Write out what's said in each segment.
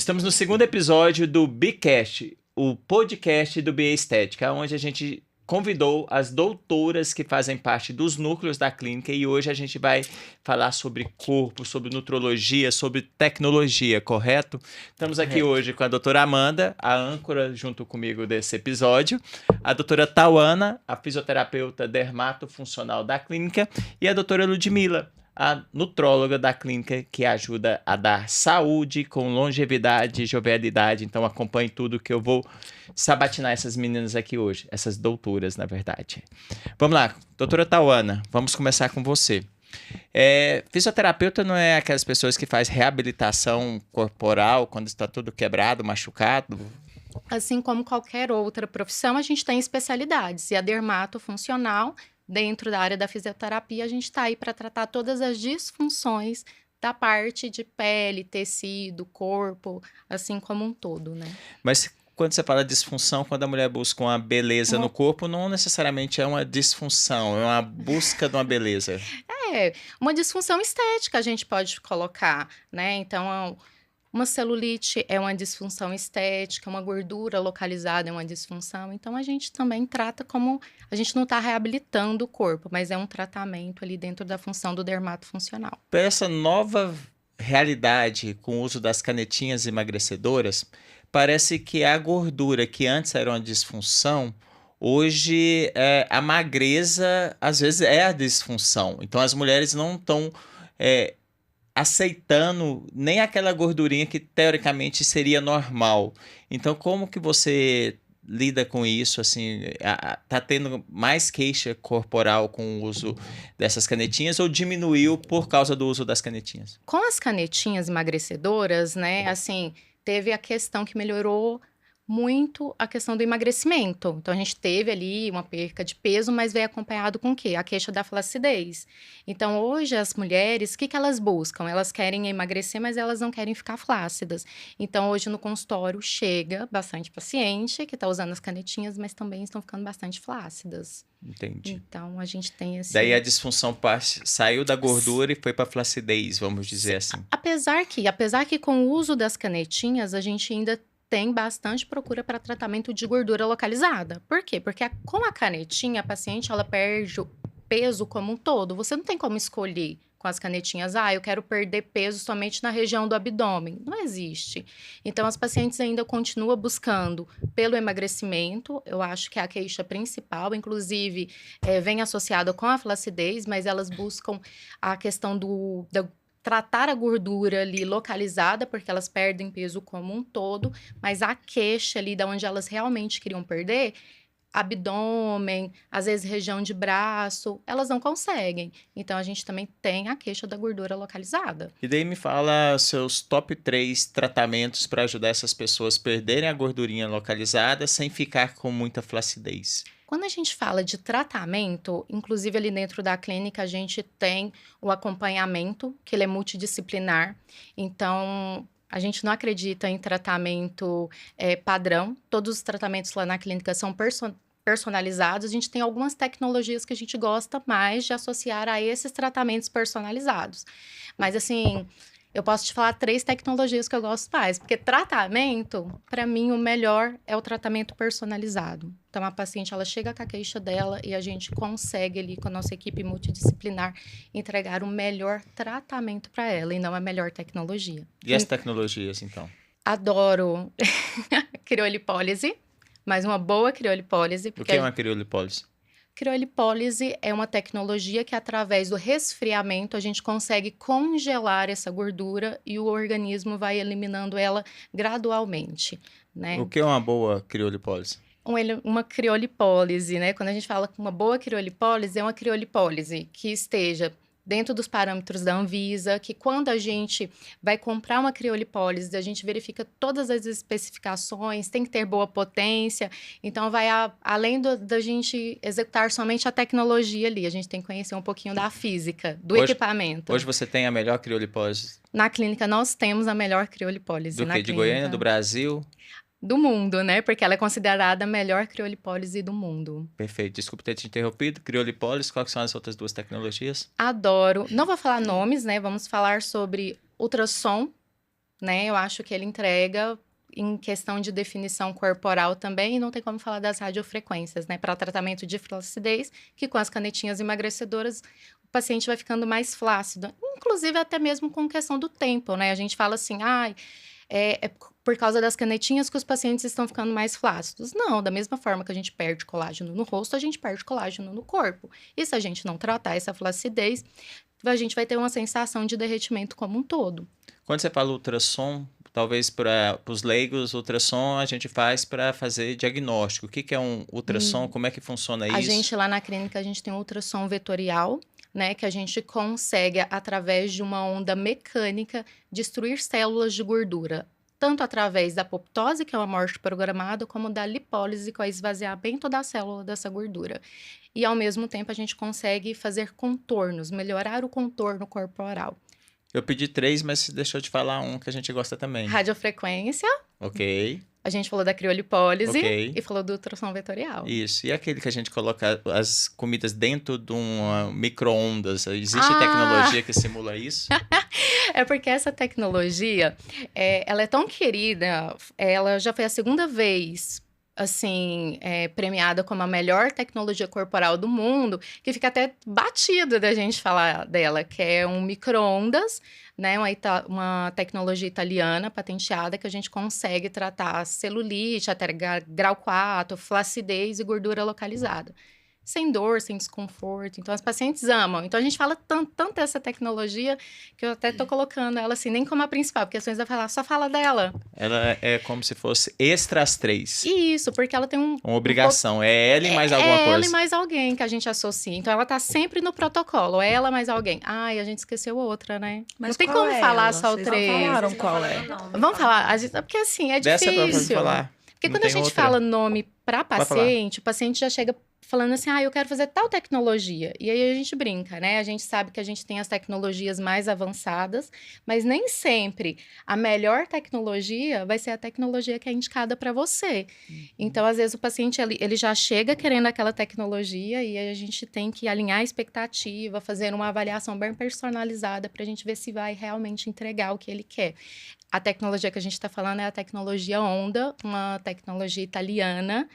Estamos no segundo episódio do Bcast, o podcast do BA Estética, onde a gente convidou as doutoras que fazem parte dos núcleos da clínica e hoje a gente vai falar sobre corpo, sobre nutrologia, sobre tecnologia, correto? Estamos aqui hoje com a doutora Amanda, a âncora junto comigo desse episódio, a doutora Tauana, a fisioterapeuta dermatofuncional da clínica, e a doutora Ludmila, a nutróloga da clínica, que ajuda a dar saúde com longevidade e jovialidade. Então acompanhe tudo que eu vou sabatinar essas meninas aqui hoje, essas doutoras, na verdade. Vamos lá, doutora Tauana, vamos começar com você. Fisioterapeuta não é aquelas pessoas que faz reabilitação corporal quando está tudo quebrado, machucado? Assim como qualquer outra profissão, a gente tem especialidades. E a dermatofuncional, dentro da área da fisioterapia, a gente está aí para tratar todas as disfunções da parte de pele, tecido, corpo, assim como um todo, né? Mas quando você fala disfunção, quando a mulher busca uma beleza no corpo, não necessariamente é uma disfunção, é uma busca de uma beleza. Uma disfunção estética a gente pode colocar, né? Então, uma celulite é uma disfunção estética, uma gordura localizada é uma disfunção. Então, a gente também trata como... A gente não está reabilitando o corpo, mas é um tratamento ali dentro da função do dermatofuncional. Para essa nova realidade com o uso das canetinhas emagrecedoras, parece que a gordura que antes era uma disfunção, hoje a magreza às vezes é a disfunção. Então, as mulheres não estão... aceitando nem aquela gordurinha que teoricamente seria normal. Então, como que você lida com isso? Assim, tá tendo mais queixa corporal com o uso dessas canetinhas ou diminuiu por causa do uso das canetinhas? Com as canetinhas emagrecedoras, né, assim, teve a questão que melhorou muito a questão do emagrecimento. Então, a gente teve ali uma perca de peso, mas veio acompanhado com o quê? A queixa da flacidez. Então, hoje, as mulheres, o que elas buscam? Elas querem emagrecer, mas elas não querem ficar flácidas. Então, hoje, no consultório, chega bastante paciente que está usando as canetinhas, mas também estão ficando bastante flácidas. Entendi. Então, a gente tem esse... Daí a disfunção saiu da gordura e foi para a flacidez, vamos dizer assim. Apesar que com o uso das canetinhas, a gente ainda tem bastante procura para tratamento de gordura localizada. Por quê? Porque com a canetinha, a paciente ela perde o peso como um todo. Você não tem como escolher com as canetinhas, eu quero perder peso somente na região do abdômen. Não existe. Então, as pacientes ainda continuam buscando pelo emagrecimento. Eu acho que é a queixa principal. Inclusive, vem associada com a flacidez, mas elas buscam a questão da tratar a gordura ali localizada, porque elas perdem peso como um todo, mas a queixa ali, da onde elas realmente queriam perder, abdômen, às vezes região de braço, elas não conseguem. Então, a gente também tem a queixa da gordura localizada. E daí me fala seus top 3 tratamentos para ajudar essas pessoas a perderem a gordurinha localizada sem ficar com muita flacidez. Quando a gente fala de tratamento, inclusive ali dentro da clínica, a gente tem o acompanhamento, que ele é multidisciplinar. Então, a gente não acredita em tratamento padrão. Todos os tratamentos lá na clínica são personalizados. A gente tem algumas tecnologias que a gente gosta mais de associar a esses tratamentos personalizados. Mas, assim... Eu posso te falar 3 tecnologias que eu gosto mais, porque tratamento, para mim, o melhor é o tratamento personalizado. Então, a paciente, ela chega com a queixa dela e a gente consegue ali, com a nossa equipe multidisciplinar, entregar o melhor tratamento para ela e não a melhor tecnologia. E as tecnologias, então? Adoro criolipólise, mas uma boa criolipólise. O que é uma criolipólise? Criolipólise é uma tecnologia que, através do resfriamento, a gente consegue congelar essa gordura e o organismo vai eliminando ela gradualmente, né? O que é uma boa criolipólise? Uma criolipólise, né? Quando a gente fala que uma boa criolipólise, é uma criolipólise que esteja dentro dos parâmetros da Anvisa, que quando a gente vai comprar uma criolipólise, a gente verifica todas as especificações, tem que ter boa potência, então vai além da gente executar somente a tecnologia ali, a gente tem que conhecer um pouquinho da física, do equipamento. Hoje você tem a melhor criolipólise? Na clínica nós temos a melhor criolipólise. Do quê? De Goiânia, do Brasil? Do mundo, né? Porque ela é considerada a melhor criolipólise do mundo. Perfeito. Desculpa ter te interrompido. Criolipólise, quais são as outras 2 tecnologias? Adoro. Não vou falar nomes, né? Vamos falar sobre ultrassom né? Eu acho que ele entrega em questão de definição corporal também, e não tem como falar das radiofrequências, né? Para tratamento de flacidez, que com as canetinhas emagrecedoras o paciente vai ficando mais flácido, inclusive até mesmo com questão do tempo, né? A gente fala assim, é por causa das canetinhas que os pacientes estão ficando mais flácidos. Não, da mesma forma que a gente perde colágeno no rosto, a gente perde colágeno no corpo. E se a gente não tratar essa flacidez, a gente vai ter uma sensação de derretimento como um todo. Quando você fala ultrassom, talvez para os leigos, ultrassom a gente faz para fazer diagnóstico. O que é um ultrassom? Como é que funciona isso? A gente lá na clínica, a gente tem um ultrassom vetorial, né, que a gente consegue, através de uma onda mecânica, destruir células de gordura, tanto através da apoptose, que é uma morte programada, como da lipólise, que é o esvaziamento da célula dessa gordura. E, ao mesmo tempo, a gente consegue fazer contornos, melhorar o contorno corporal. Eu pedi 3, mas você deixou de falar um que a gente gosta também. Radiofrequência. Ok. A gente falou da criolipólise Ok. e falou do ultrassom vetorial. Isso. E aquele que a gente coloca as comidas dentro de um micro-ondas? Existe tecnologia que simula isso? É porque essa tecnologia, ela é tão querida, ela já foi a segunda vez, assim, premiada como a melhor tecnologia corporal do mundo, que fica até batido da gente falar dela, que é um micro-ondas, né, uma tecnologia italiana patenteada que a gente consegue tratar celulite, até grau 4, flacidez e gordura localizada. Sem dor, sem desconforto. Então, as pacientes amam. Então, a gente fala tanto dessa tecnologia que eu até tô colocando ela assim, nem como a principal, porque a Suíça vai falar, só fala dela. Ela é como se fosse extras 3. Isso, porque ela tem uma obrigação. É ela e mais alguma coisa. É ela e mais alguém que a gente associa. Então, ela tá sempre no protocolo. É ela mais alguém. Ai, a gente esqueceu outra, né? Mas não tem qual como é falar ela? só o Vocês não 3. falaram qual é. Vamos falar. Porque assim, é Dessa pra difícil. falar. Porque Não quando a tem gente outra. fala nome para Pode falar. paciente, o paciente já chega falando assim, eu quero fazer tal tecnologia. E aí a gente brinca, né? A gente sabe que a gente tem as tecnologias mais avançadas, mas nem sempre a melhor tecnologia vai ser a tecnologia que é indicada para você. Então, às vezes, o paciente ele já chega querendo aquela tecnologia e aí a gente tem que alinhar a expectativa, fazer uma avaliação bem personalizada para a gente ver se vai realmente entregar o que ele quer. A tecnologia que a gente está falando é a tecnologia Onda, uma tecnologia italiana,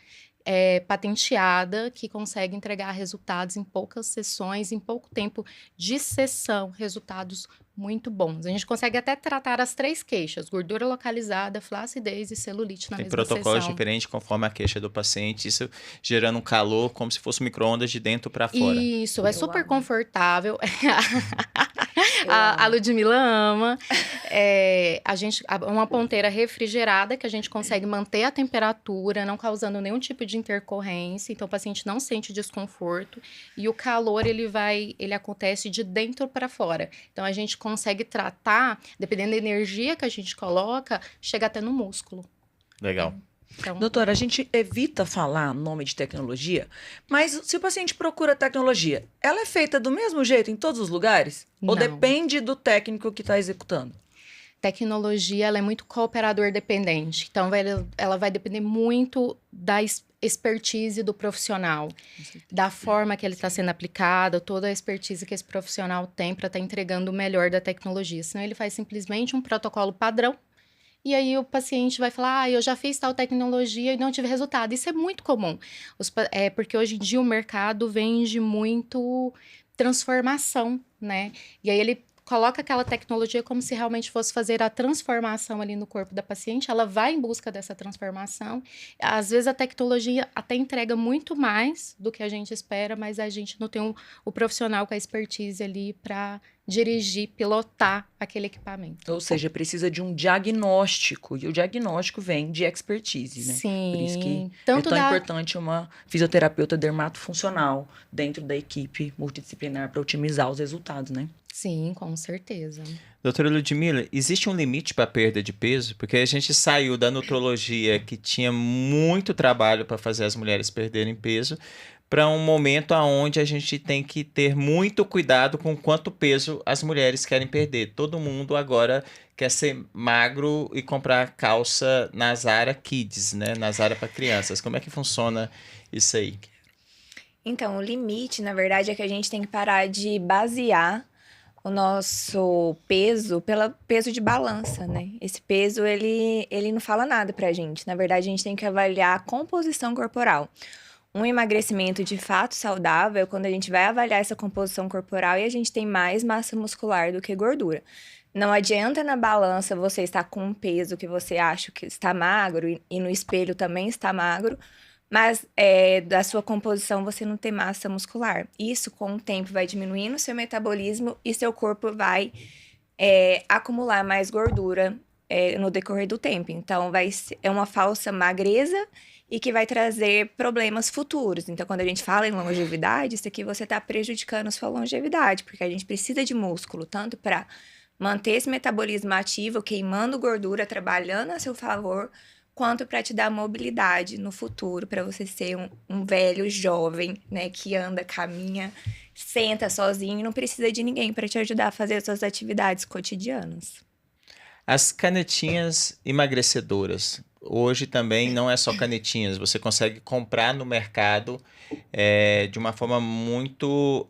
patenteada, que consegue entregar resultados em poucas sessões, em pouco tempo de sessão, resultados muito bons. A gente consegue até tratar as 3 queixas, gordura localizada, flacidez e celulite na Tem mesma protocolos sessão. diferentes conforme a queixa do paciente, isso gerando um calor como se fosse um micro-ondas de dentro para fora. Isso, é super amo. confortável. A Ludmilla ama. Uma ponteira refrigerada que a gente consegue manter a temperatura, não causando nenhum tipo de intercorrência. Então, o paciente não sente desconforto. E o calor, ele acontece de dentro para fora. Então, a gente consegue tratar, dependendo da energia que a gente coloca, chega até no músculo. Legal. Então, Doutora, a gente evita falar nome de tecnologia, mas se o paciente procura tecnologia, ela é feita do mesmo jeito em todos os lugares? Ou Não. depende do técnico que está executando? tecnologia, ela é muito cooperador dependente. Então, ela vai depender muito da expertise do profissional, da forma que ele está sendo aplicado, toda a expertise que esse profissional tem para estar entregando o melhor da tecnologia. Senão, ele faz simplesmente um protocolo padrão. E aí o paciente vai falar, eu já fiz tal tecnologia e não tive resultado. Isso é muito comum. Porque hoje em dia o mercado vende muito transformação, né? E aí ele coloca aquela tecnologia como se realmente fosse fazer a transformação ali no corpo da paciente. Ela vai em busca dessa transformação. Às vezes a tecnologia até entrega muito mais do que a gente espera, mas a gente não tem o profissional com a expertise ali para dirigir, pilotar aquele equipamento. Ou seja, precisa de um diagnóstico, e o diagnóstico vem de expertise, né? Sim. Por isso que Tanto é tão importante uma fisioterapeuta dermatofuncional dentro da equipe multidisciplinar para otimizar os resultados, né? Sim, com certeza. Doutora Ludmilla, existe um limite para a perda de peso? Porque a gente saiu da nutrologia que tinha muito trabalho para fazer as mulheres perderem peso para um momento onde a gente tem que ter muito cuidado com quanto peso as mulheres querem perder. Todo mundo agora quer ser magro e comprar calça na Zara Kids, né? Na Zara para crianças. Como é que funciona isso aí? Então, o limite, na verdade, é que a gente tem que parar de basear o nosso peso pelo peso de balança, né? Esse peso, ele não fala nada pra gente. Na verdade, a gente tem que avaliar a composição corporal. Um emagrecimento de fato saudável é quando a gente vai avaliar essa composição corporal e a gente tem mais massa muscular do que gordura. Não adianta na balança você estar com um peso que você acha que está magro e no espelho também está magro, mas da sua composição você não ter massa muscular. Isso, com o tempo, vai diminuindo o seu metabolismo e seu corpo vai acumular mais gordura no decorrer do tempo. Então, é uma falsa magreza e que vai trazer problemas futuros. Então, quando a gente fala em longevidade, isso aqui você está prejudicando a sua longevidade, porque a gente precisa de músculo, tanto para manter esse metabolismo ativo, queimando gordura, trabalhando a seu favor, quanto para te dar mobilidade no futuro, para você ser um velho jovem, né, que anda, caminha, senta sozinho e não precisa de ninguém para te ajudar a fazer as suas atividades cotidianas. As canetinhas emagrecedoras. Hoje também não é só canetinhas, você consegue comprar no mercado de uma forma muito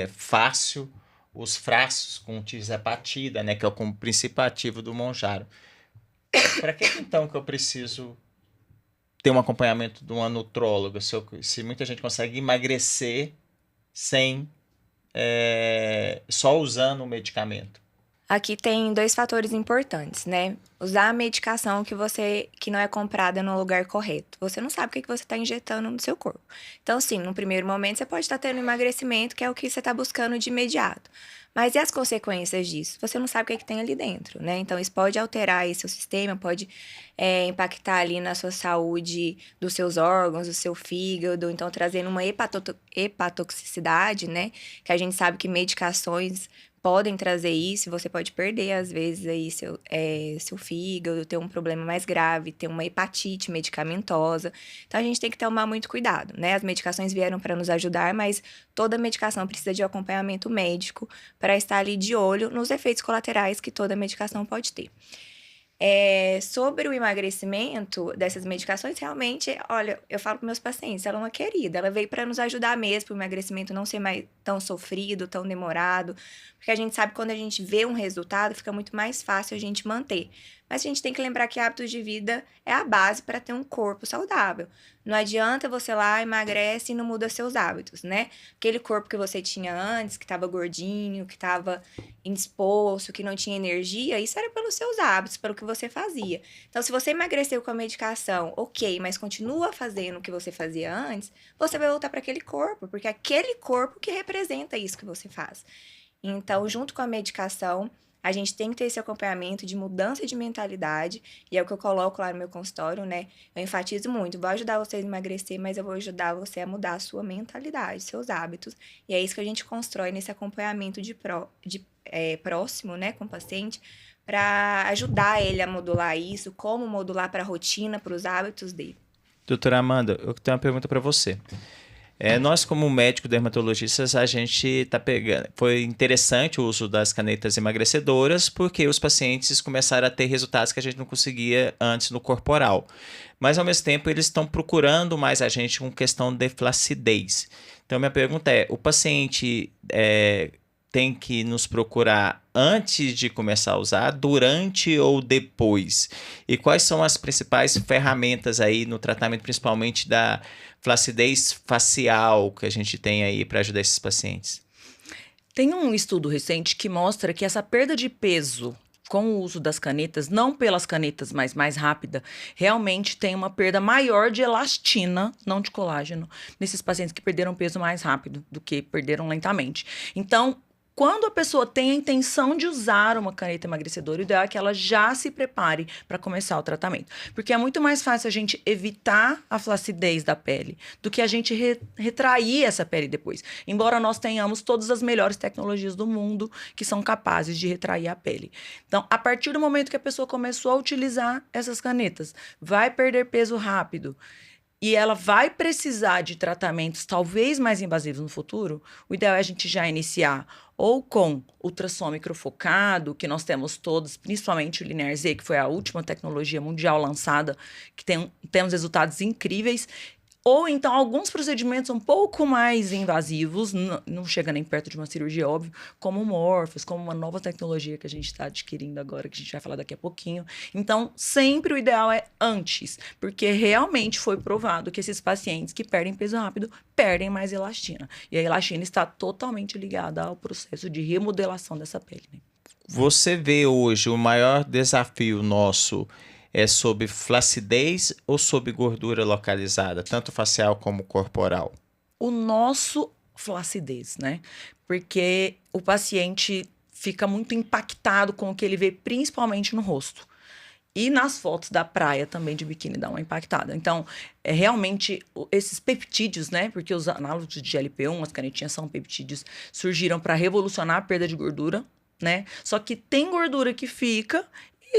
fácil os frascos com tirzepatida, né, que é o princípio ativo do Mounjaro. Para que então que eu preciso ter um acompanhamento de uma nutróloga? Se muita gente consegue emagrecer sem só usando o medicamento. Aqui tem 2 fatores importantes, né? Usar a medicação que não é comprada no lugar correto. Você não sabe o que você está injetando no seu corpo. Então, sim, no primeiro momento você pode estar tendo emagrecimento, que é o que você está buscando de imediato. Mas e as consequências disso? Você não sabe o que tem ali dentro, né? Então, isso pode alterar aí seu sistema, pode impactar ali na sua saúde dos seus órgãos, do seu fígado, então trazendo uma hepatotoxicidade, né? Que a gente sabe que medicações podem trazer isso, você pode perder, às vezes, aí seu fígado, ter um problema mais grave, ter uma hepatite medicamentosa. Então, a gente tem que tomar muito cuidado, né? As medicações vieram para nos ajudar, mas toda medicação precisa de acompanhamento médico para estar ali de olho nos efeitos colaterais que toda medicação pode ter. Sobre o emagrecimento dessas medicações, realmente, olha, eu falo para meus pacientes, ela é uma querida, ela veio para nos ajudar mesmo, para o emagrecimento não ser mais tão sofrido, tão demorado, porque a gente sabe que quando a gente vê um resultado, fica muito mais fácil a gente manter. Mas a gente tem que lembrar que hábitos de vida é a base para ter um corpo saudável. Não adianta você lá, emagrece e não muda seus hábitos, né? Aquele corpo que você tinha antes, que estava gordinho, que estava indisposto, que não tinha energia, isso era pelos seus hábitos, pelo que você fazia. Então, se você emagreceu com a medicação, ok, mas continua fazendo o que você fazia antes, você vai voltar para aquele corpo, porque é aquele corpo que representa isso que você faz. Então, junto com a medicação, a gente tem que ter esse acompanhamento de mudança de mentalidade, e é o que eu coloco lá no meu consultório, né? Eu enfatizo muito, vou ajudar você a emagrecer, mas eu vou ajudar você a mudar a sua mentalidade, seus hábitos, e é isso que a gente constrói nesse acompanhamento próximo, né, com o paciente, para ajudar ele a modular isso, como modular para a rotina, para os hábitos dele. Doutora Amanda, eu tenho uma pergunta para você. Nós, como médico dermatologistas, a gente está pegando. Foi interessante o uso das canetas emagrecedoras, porque os pacientes começaram a ter resultados que a gente não conseguia antes no corporal. Mas, ao mesmo tempo, eles estão procurando mais a gente com questão de flacidez. Então, minha pergunta é: o paciente tem que nos procurar antes de começar a usar, durante ou depois? E quais são as principais ferramentas aí no tratamento, principalmente da flacidez facial, que a gente tem aí para ajudar esses pacientes? Tem um estudo recente que mostra que essa perda de peso com o uso das canetas, não pelas canetas, mas mais rápida, realmente tem uma perda maior de elastina, não de colágeno, nesses pacientes que perderam peso mais rápido do que perderam lentamente. Então, quando a pessoa tem a intenção de usar uma caneta emagrecedora, o ideal é que ela já se prepare para começar o tratamento. Porque é muito mais fácil a gente evitar a flacidez da pele do que a gente retrair essa pele depois. Embora nós tenhamos todas as melhores tecnologias do mundo que são capazes de retrair a pele. Então, a partir do momento que a pessoa começou a utilizar essas canetas, vai perder peso rápido, e ela vai precisar de tratamentos talvez mais invasivos no futuro, o ideal é a gente já iniciar ou com ultrassom microfocado, que nós temos todos, principalmente o Linear Z, que foi a última tecnologia mundial lançada, que temos resultados incríveis, Ou então, alguns procedimentos um pouco mais invasivos, não chega nem perto de uma cirurgia, óbvio, como morfos, como uma nova tecnologia que a gente está adquirindo agora, que a gente vai falar daqui a pouquinho. Então, sempre o ideal é antes, porque realmente foi provado que esses pacientes que perdem peso rápido perdem mais elastina. E a elastina está totalmente ligada ao processo de remodelação dessa pele, né? Você vê hoje o maior desafio nosso é sobre flacidez ou sobre gordura localizada, tanto facial como corporal? O nosso flacidez, né? Porque o paciente fica muito impactado com o que ele vê, principalmente no rosto. E nas fotos da praia também de biquíni dá uma impactada. Então, realmente, esses peptídeos, né? Porque os análogos de GLP-1, as canetinhas são peptídeos, surgiram para revolucionar a perda de gordura, né? Só que tem gordura que fica,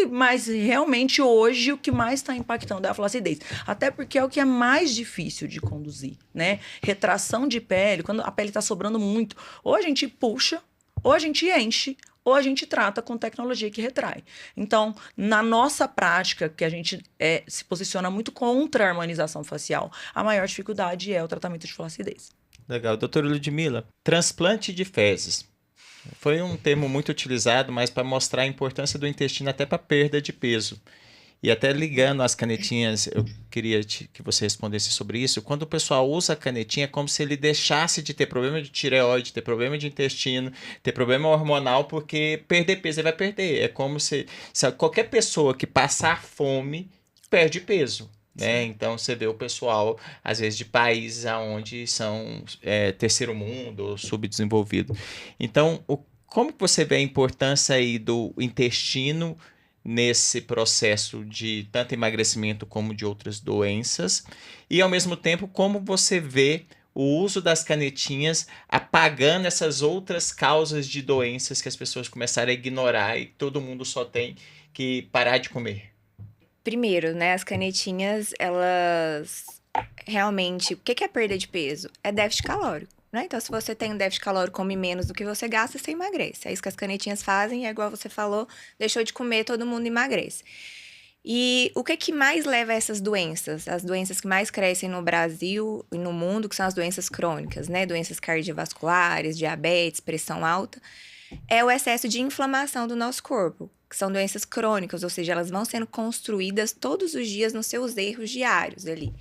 mas realmente hoje o que mais está impactando é a flacidez. Até porque é o que é mais difícil de conduzir, né? Retração de pele, quando a pele está sobrando muito, ou a gente puxa, ou a gente enche, ou a gente trata com tecnologia que retrai. Então, na nossa prática, que a gente se posiciona muito contra a harmonização facial, a maior dificuldade é o tratamento de flacidez. Legal. Doutora Ludmila, transplante de fezes. Foi um termo muito utilizado, mas para mostrar a importância do intestino até para perda de peso. E até ligando as canetinhas, eu queria que você respondesse sobre isso. Quando o pessoal usa a canetinha, é como se ele deixasse de ter problema de tireoide, ter problema de intestino, ter problema hormonal, porque perder peso ele vai perder. É como se qualquer pessoa que passar fome perde peso. Né? Então você vê o pessoal, às vezes, de países onde são terceiro mundo ou subdesenvolvido. Então, como que você vê a importância aí do intestino nesse processo de tanto emagrecimento como de outras doenças? E, ao mesmo tempo, como você vê o uso das canetinhas apagando essas outras causas de doenças que as pessoas começaram a ignorar e todo mundo só tem que parar de comer? Primeiro, né, as canetinhas, elas realmente... O que é perda de peso? É déficit calórico, né? Então, se você tem um déficit calórico, come menos do que você gasta, você emagrece. É isso que as canetinhas fazem, é igual você falou, deixou de comer, todo mundo emagrece. E o que mais leva a essas doenças? As doenças que mais crescem no Brasil e no mundo, que são as doenças crônicas, né? Doenças cardiovasculares, diabetes, pressão alta, é o excesso de inflamação do nosso corpo, que são doenças crônicas, ou seja, elas vão sendo construídas todos os dias nos seus erros diários ali.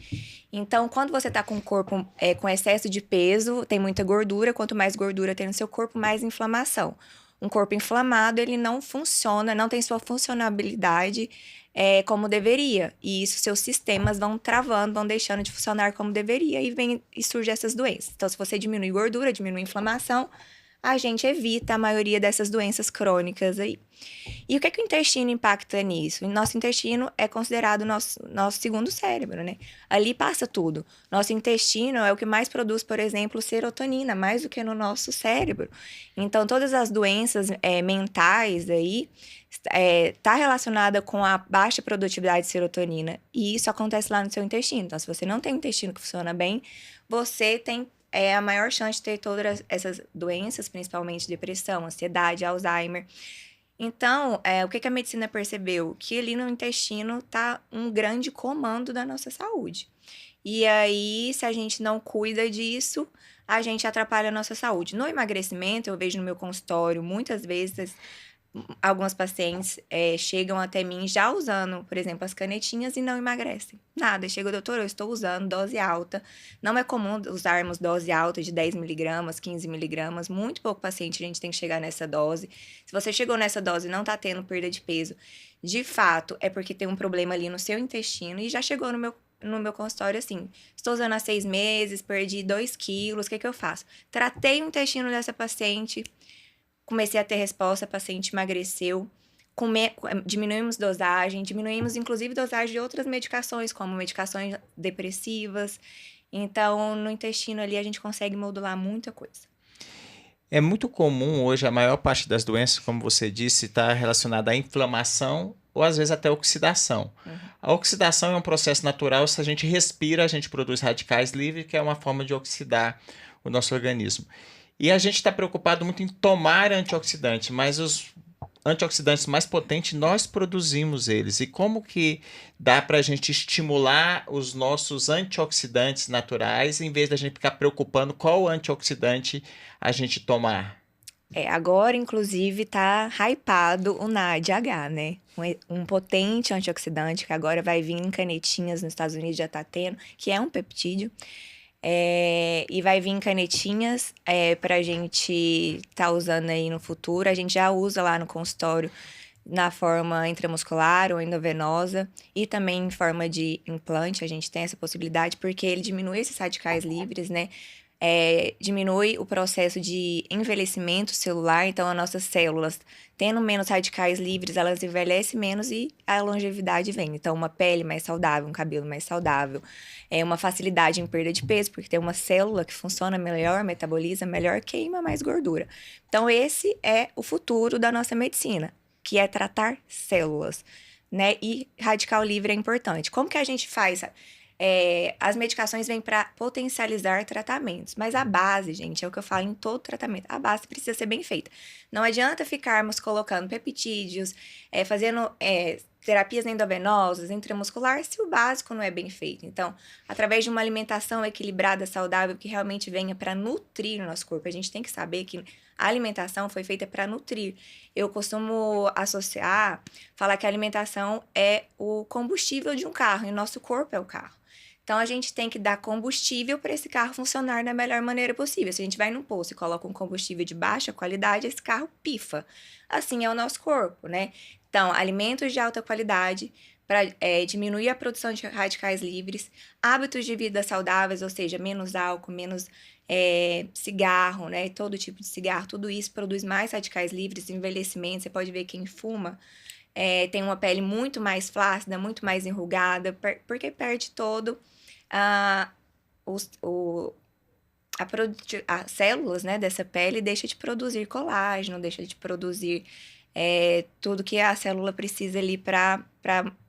Então, quando você está com o corpo com excesso de peso, tem muita gordura, quanto mais gordura tem no seu corpo, mais inflamação. Um corpo inflamado, ele não funciona, não tem sua funcionabilidade como deveria. E isso, seus sistemas vão travando, vão deixando de funcionar como deveria e surgem essas doenças. Então, se você diminui gordura, diminui inflamação, a gente evita a maioria dessas doenças crônicas aí. E o que o intestino impacta nisso? O nosso intestino é considerado nosso segundo cérebro, né? Ali passa tudo. Nosso intestino é o que mais produz, por exemplo, serotonina, mais do que no nosso cérebro. Então, todas as doenças mentais aí tá relacionada com a baixa produtividade de serotonina. E isso acontece lá no seu intestino. Então, se você não tem um intestino que funciona bem, você tem a maior chance de ter todas essas doenças, principalmente depressão, ansiedade, Alzheimer. Então, o que a medicina percebeu? Que ali no intestino está um grande comando da nossa saúde. E aí, se a gente não cuida disso, a gente atrapalha a nossa saúde. No emagrecimento, eu vejo no meu consultório, muitas vezes, algumas pacientes chegam até mim já usando, por exemplo, as canetinhas e não emagrecem. Nada. Chega, doutor, eu estou usando dose alta. Não é comum usarmos dose alta de 10 miligramas, 15 miligramas. Muito pouco paciente a gente tem que chegar nessa dose. Se você chegou nessa dose e não está tendo perda de peso, de fato, é porque tem um problema ali no seu intestino e já chegou no meu consultório assim, estou usando há 6 meses, perdi 2 quilos, o que eu faço? Tratei o intestino dessa paciente, comecei a ter resposta, a paciente emagreceu, diminuímos dosagem, diminuímos inclusive dosagem de outras medicações, como medicações depressivas. Então, no intestino ali a gente consegue modular muita coisa. É muito comum hoje, a maior parte das doenças, como você disse, está relacionada à inflamação ou às vezes até oxidação. Uhum. A oxidação é um processo natural, se a gente respira, a gente produz radicais livres, que é uma forma de oxidar o nosso organismo. E a gente está preocupado muito em tomar antioxidante, mas antioxidantes mais potentes, nós produzimos eles. E como que dá para a gente estimular os nossos antioxidantes naturais, em vez da gente ficar preocupando qual antioxidante a gente tomar? Agora, inclusive, tá hypado o NADH, né? Um potente antioxidante que agora vai vir em canetinhas nos Estados Unidos, já tá tendo, que é um peptídeo. E vai vir em canetinhas pra gente tá usando aí no futuro. A gente já usa lá no consultório na forma intramuscular ou endovenosa e também em forma de implante. A gente tem essa possibilidade porque ele diminui esses radicais livres, né? Diminui o processo de envelhecimento celular, então as nossas células, tendo menos radicais livres, elas envelhecem menos e a longevidade vem. Então, uma pele mais saudável, um cabelo mais saudável, uma facilidade em perda de peso, porque tem uma célula que funciona melhor, metaboliza melhor, queima mais gordura. Então, esse é o futuro da nossa medicina, que é tratar células, né? E radical livre é importante. Como que a gente faz? As medicações vêm para potencializar tratamentos, mas a base, gente, é o que eu falo em todo tratamento, a base precisa ser bem feita. Não adianta ficarmos colocando peptídeos, fazendo terapias endovenosas, intramuscular, se o básico não é bem feito. Então, através de uma alimentação equilibrada, saudável, que realmente venha para nutrir o nosso corpo, a gente tem que saber que a alimentação foi feita para nutrir. Eu costumo falar que a alimentação é o combustível de um carro e o nosso corpo é o carro. Então, a gente tem que dar combustível para esse carro funcionar da melhor maneira possível. Se a gente vai num posto e coloca um combustível de baixa qualidade, esse carro pifa. Assim é o nosso corpo, né? Então, alimentos de alta qualidade para diminuir a produção de radicais livres, hábitos de vida saudáveis, ou seja, menos álcool, menos cigarro, né? Todo tipo de cigarro, tudo isso produz mais radicais livres, envelhecimento. Você pode ver quem fuma tem uma pele muito mais flácida, muito mais enrugada, porque perde todo as células, né, dessa pele, deixa de produzir colágeno, deixa de produzir tudo que a célula precisa ali para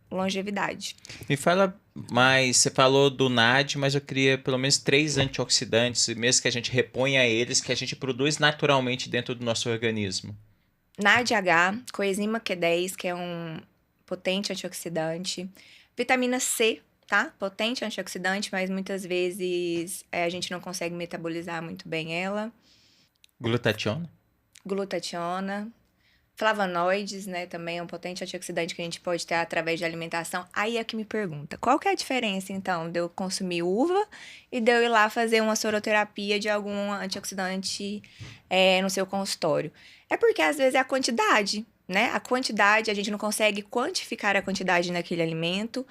longevidade. Me fala mais, você falou do NAD, mas eu queria pelo menos 3 antioxidantes, mesmo que a gente reponha eles, que a gente produz naturalmente dentro do nosso organismo. NADH, coenzima Q10, que é um potente antioxidante. Vitamina C, tá? Potente antioxidante, mas muitas vezes a gente não consegue metabolizar muito bem ela. Glutationa. Flavonoides, né? Também é um potente antioxidante que a gente pode ter através de alimentação. Aí é que me pergunta, qual que é a diferença, então, de eu consumir uva e de eu ir lá fazer uma soroterapia de algum antioxidante no seu consultório? É porque, às vezes, é a quantidade, né? A quantidade, a gente não consegue quantificar a quantidade naquele alimento.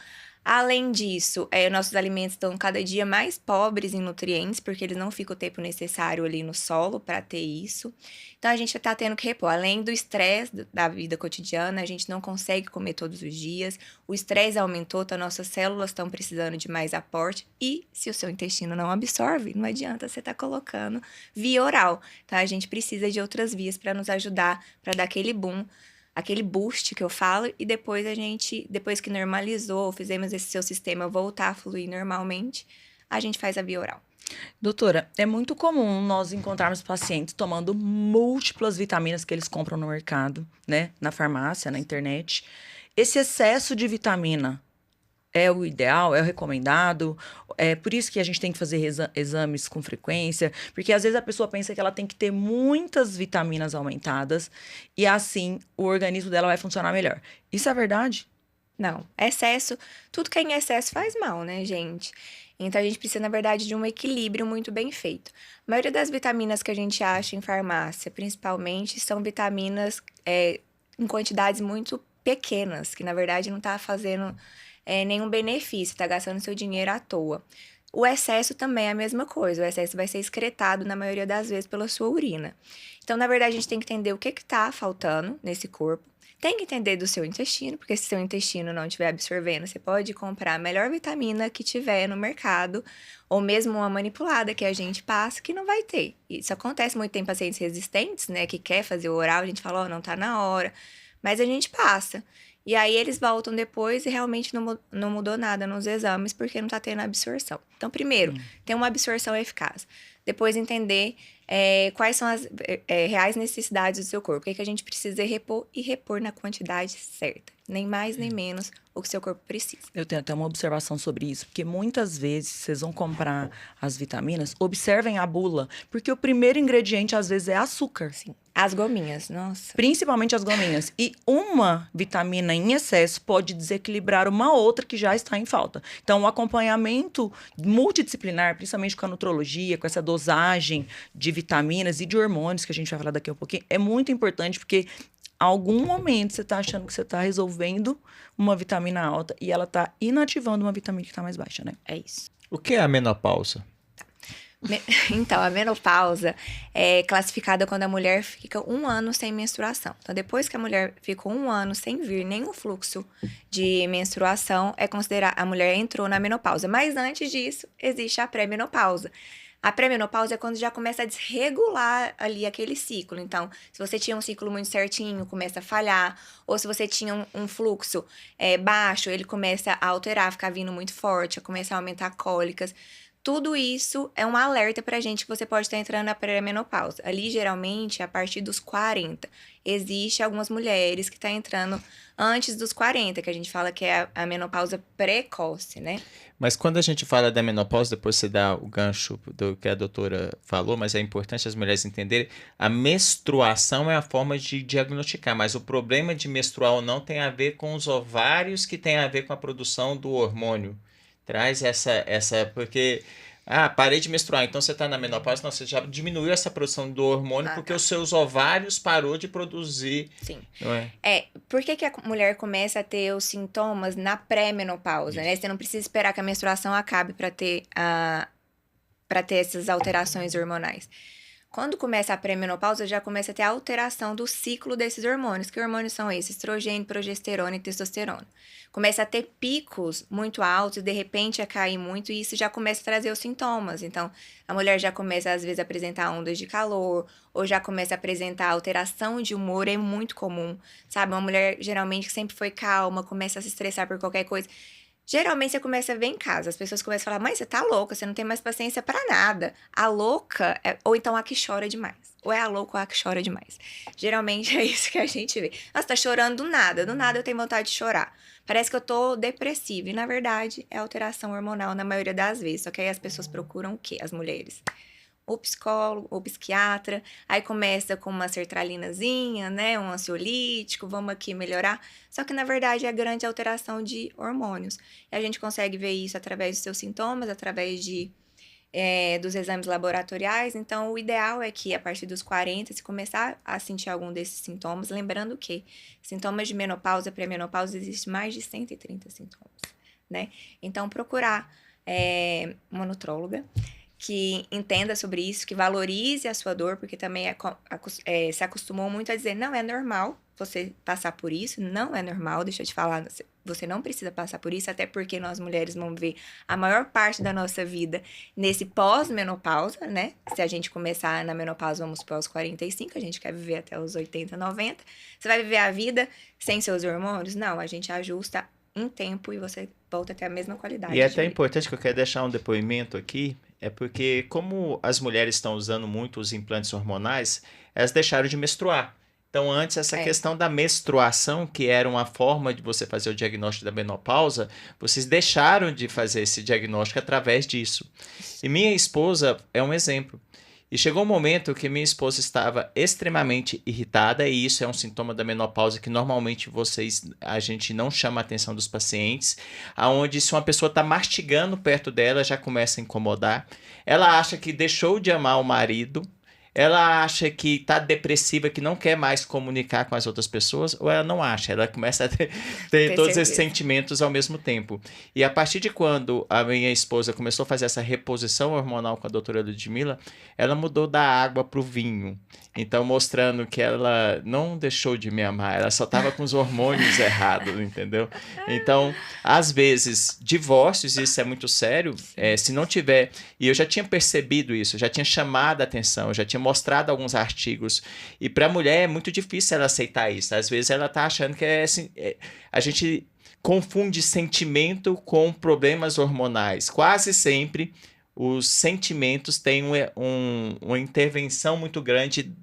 Além disso, nossos alimentos estão cada dia mais pobres em nutrientes, porque eles não ficam o tempo necessário ali no solo para ter isso. Então, a gente está tendo que repor. Além do estresse da vida cotidiana, a gente não consegue comer todos os dias. O estresse aumentou, então nossas células estão precisando de mais aporte. E se o seu intestino não absorve, não adianta você estar colocando via oral. Então, a gente precisa de outras vias para nos ajudar, para dar aquele boom, aquele boost que eu falo, e depois depois que normalizou, fizemos esse seu sistema voltar a fluir normalmente, a gente faz a via oral. Doutora, é muito comum nós encontrarmos pacientes tomando múltiplas vitaminas que eles compram no mercado, né? Na farmácia, na internet. Esse excesso de vitamina é o ideal, é o recomendado? É por isso que a gente tem que fazer exames com frequência, porque às vezes a pessoa pensa que ela tem que ter muitas vitaminas aumentadas e assim o organismo dela vai funcionar melhor. Isso é verdade? Não, excesso, tudo que é em excesso faz mal, né, gente? Então, a gente precisa, na verdade, de um equilíbrio muito bem feito. A maioria das vitaminas que a gente acha em farmácia, principalmente, são vitaminas em quantidades muito pequenas, que, na verdade, não tá fazendo nenhum benefício, tá gastando seu dinheiro à toa. O excesso também é a mesma coisa. O excesso vai ser excretado, na maioria das vezes, pela sua urina. Então, na verdade, a gente tem que entender o que tá faltando nesse corpo. Tem que entender do seu intestino, porque se seu intestino não estiver absorvendo, você pode comprar a melhor vitamina que tiver no mercado, ou mesmo uma manipulada que a gente passa, que não vai ter. Isso acontece muito, tem pacientes resistentes, né, que quer fazer o oral, a gente fala, não tá na hora, mas a gente passa. E aí eles voltam depois e realmente não mudou nada nos exames, porque não tá tendo absorção. Então, primeiro, tem uma absorção eficaz. depois entender quais são as reais necessidades do seu corpo. O que a gente precisa repor e repor na quantidade certa. Nem mais, nem menos o que seu corpo precisa. Eu tenho até uma observação sobre isso, porque muitas vezes vocês vão comprar as vitaminas, observem a bula, porque o primeiro ingrediente às vezes é açúcar. Sim. As gominhas, nossa. Principalmente as gominhas. E uma vitamina em excesso pode desequilibrar uma outra que já está em falta. Então, o acompanhamento multidisciplinar, principalmente com a nutrologia, com essa dosagem de vitaminas e de hormônios, que a gente vai falar daqui a pouquinho, é muito importante, porque algum momento você está achando que você está resolvendo uma vitamina alta e ela está inativando uma vitamina que está mais baixa, né? É isso. O que é a menopausa? Então, a menopausa é classificada quando a mulher fica 1 ano sem menstruação. Então, depois que a mulher ficou 1 ano sem vir nenhum fluxo de menstruação, é considerar a mulher entrou na menopausa. Mas antes disso, existe a pré-menopausa. A pré-menopausa é quando já começa a desregular ali aquele ciclo. Então, se você tinha um ciclo muito certinho, começa a falhar. Ou se você tinha um fluxo baixo, ele começa a alterar, ficar vindo muito forte, começa a aumentar cólicas. Tudo isso é um alerta pra gente que você pode estar entrando na pré-menopausa. Ali, geralmente, a partir dos 40. Existe algumas mulheres que estão entrando antes dos 40, que a gente fala que é a menopausa precoce, né? Mas quando a gente fala da menopausa, depois você dá o gancho do que a doutora falou, mas é importante as mulheres entenderem, a menstruação é a forma de diagnosticar, mas o problema de menstruar ou não tem a ver com os ovários, que tem a ver com a produção do hormônio. Traz essa porque, parei de menstruar, então você está na menopausa, não, você já diminuiu essa produção do hormônio porque os seus ovários parou de produzir. Sim. Não é? Por que a mulher começa a ter os sintomas na pré-menopausa, né? Você não precisa esperar que a menstruação acabe para ter essas alterações hormonais. Quando começa a pré-menopausa, já começa a ter a alteração do ciclo desses hormônios. Que hormônios são esses? Estrogênio, progesterona e testosterona. Começa a ter picos muito altos e, de repente, a cair muito, e isso já começa a trazer os sintomas. Então, a mulher já começa, às vezes, a apresentar ondas de calor, ou já começa a apresentar alteração de humor, é muito comum, sabe? Uma mulher, geralmente, que sempre foi calma, começa a se estressar por qualquer coisa. Geralmente você começa a ver em casa, as pessoas começam a falar, mãe, você tá louca, você não tem mais paciência pra nada. A louca, ou então a que chora demais. Ou é a louca ou a que chora demais. Geralmente é isso que a gente vê. Nossa, tá chorando do nada eu tenho vontade de chorar. Parece que eu tô depressiva, e na verdade é alteração hormonal na maioria das vezes. Só que aí as pessoas procuram o quê? As mulheres. O psicólogo, o psiquiatra, aí começa com uma sertralinazinha, né, um ansiolítico, vamos aqui melhorar. Só que, na verdade, é grande alteração de hormônios. E a gente consegue ver isso através dos seus sintomas, através dos exames laboratoriais. Então, o ideal é que, a partir dos 40, se começar a sentir algum desses sintomas, lembrando que sintomas de menopausa, pré-menopausa, existem mais de 130 sintomas, né? Então, procurar uma nutróloga que entenda sobre isso, que valorize a sua dor, porque também se acostumou muito a dizer, não é normal você passar por isso, não é normal, deixa eu te falar, você não precisa passar por isso, até porque nós mulheres vamos ver a maior parte da nossa vida nesse pós-menopausa, né? Se a gente começar na menopausa, vamos para os 45, a gente quer viver até os 80, 90. Você vai viver a vida sem seus hormônios? Não, a gente ajusta em tempo e você volta a ter a mesma qualidade. E é até importante que eu quero deixar um depoimento aqui, é porque como as mulheres estão usando muito os implantes hormonais, elas deixaram de menstruar. Então, antes, essa questão da menstruação, que era uma forma de você fazer o diagnóstico da menopausa, vocês deixaram de fazer esse diagnóstico através disso. E minha esposa é um exemplo. E chegou um momento que minha esposa estava extremamente irritada, e isso é um sintoma da menopausa que normalmente a gente não chama a atenção dos pacientes, aonde se uma pessoa está mastigando perto dela, já começa a incomodar. Ela acha que deixou de amar o marido, ela acha que está depressiva, que não quer mais comunicar com as outras pessoas, ou ela não acha, ela começa a ter todos esses sentimentos ao mesmo tempo. E a partir de quando a minha esposa começou a fazer essa reposição hormonal com a doutora Ludmila, ela mudou da água para o vinho. Então, mostrando que ela não deixou de me amar, ela só estava com os hormônios errados, entendeu? Então, às vezes, divórcios, isso é muito sério, se não tiver... E eu já tinha percebido isso, já tinha chamado a atenção, já tinha mostrado alguns artigos. E para a mulher é muito difícil ela aceitar isso. Às vezes ela está achando que a gente confunde sentimento com problemas hormonais. Quase sempre os sentimentos têm uma intervenção muito grande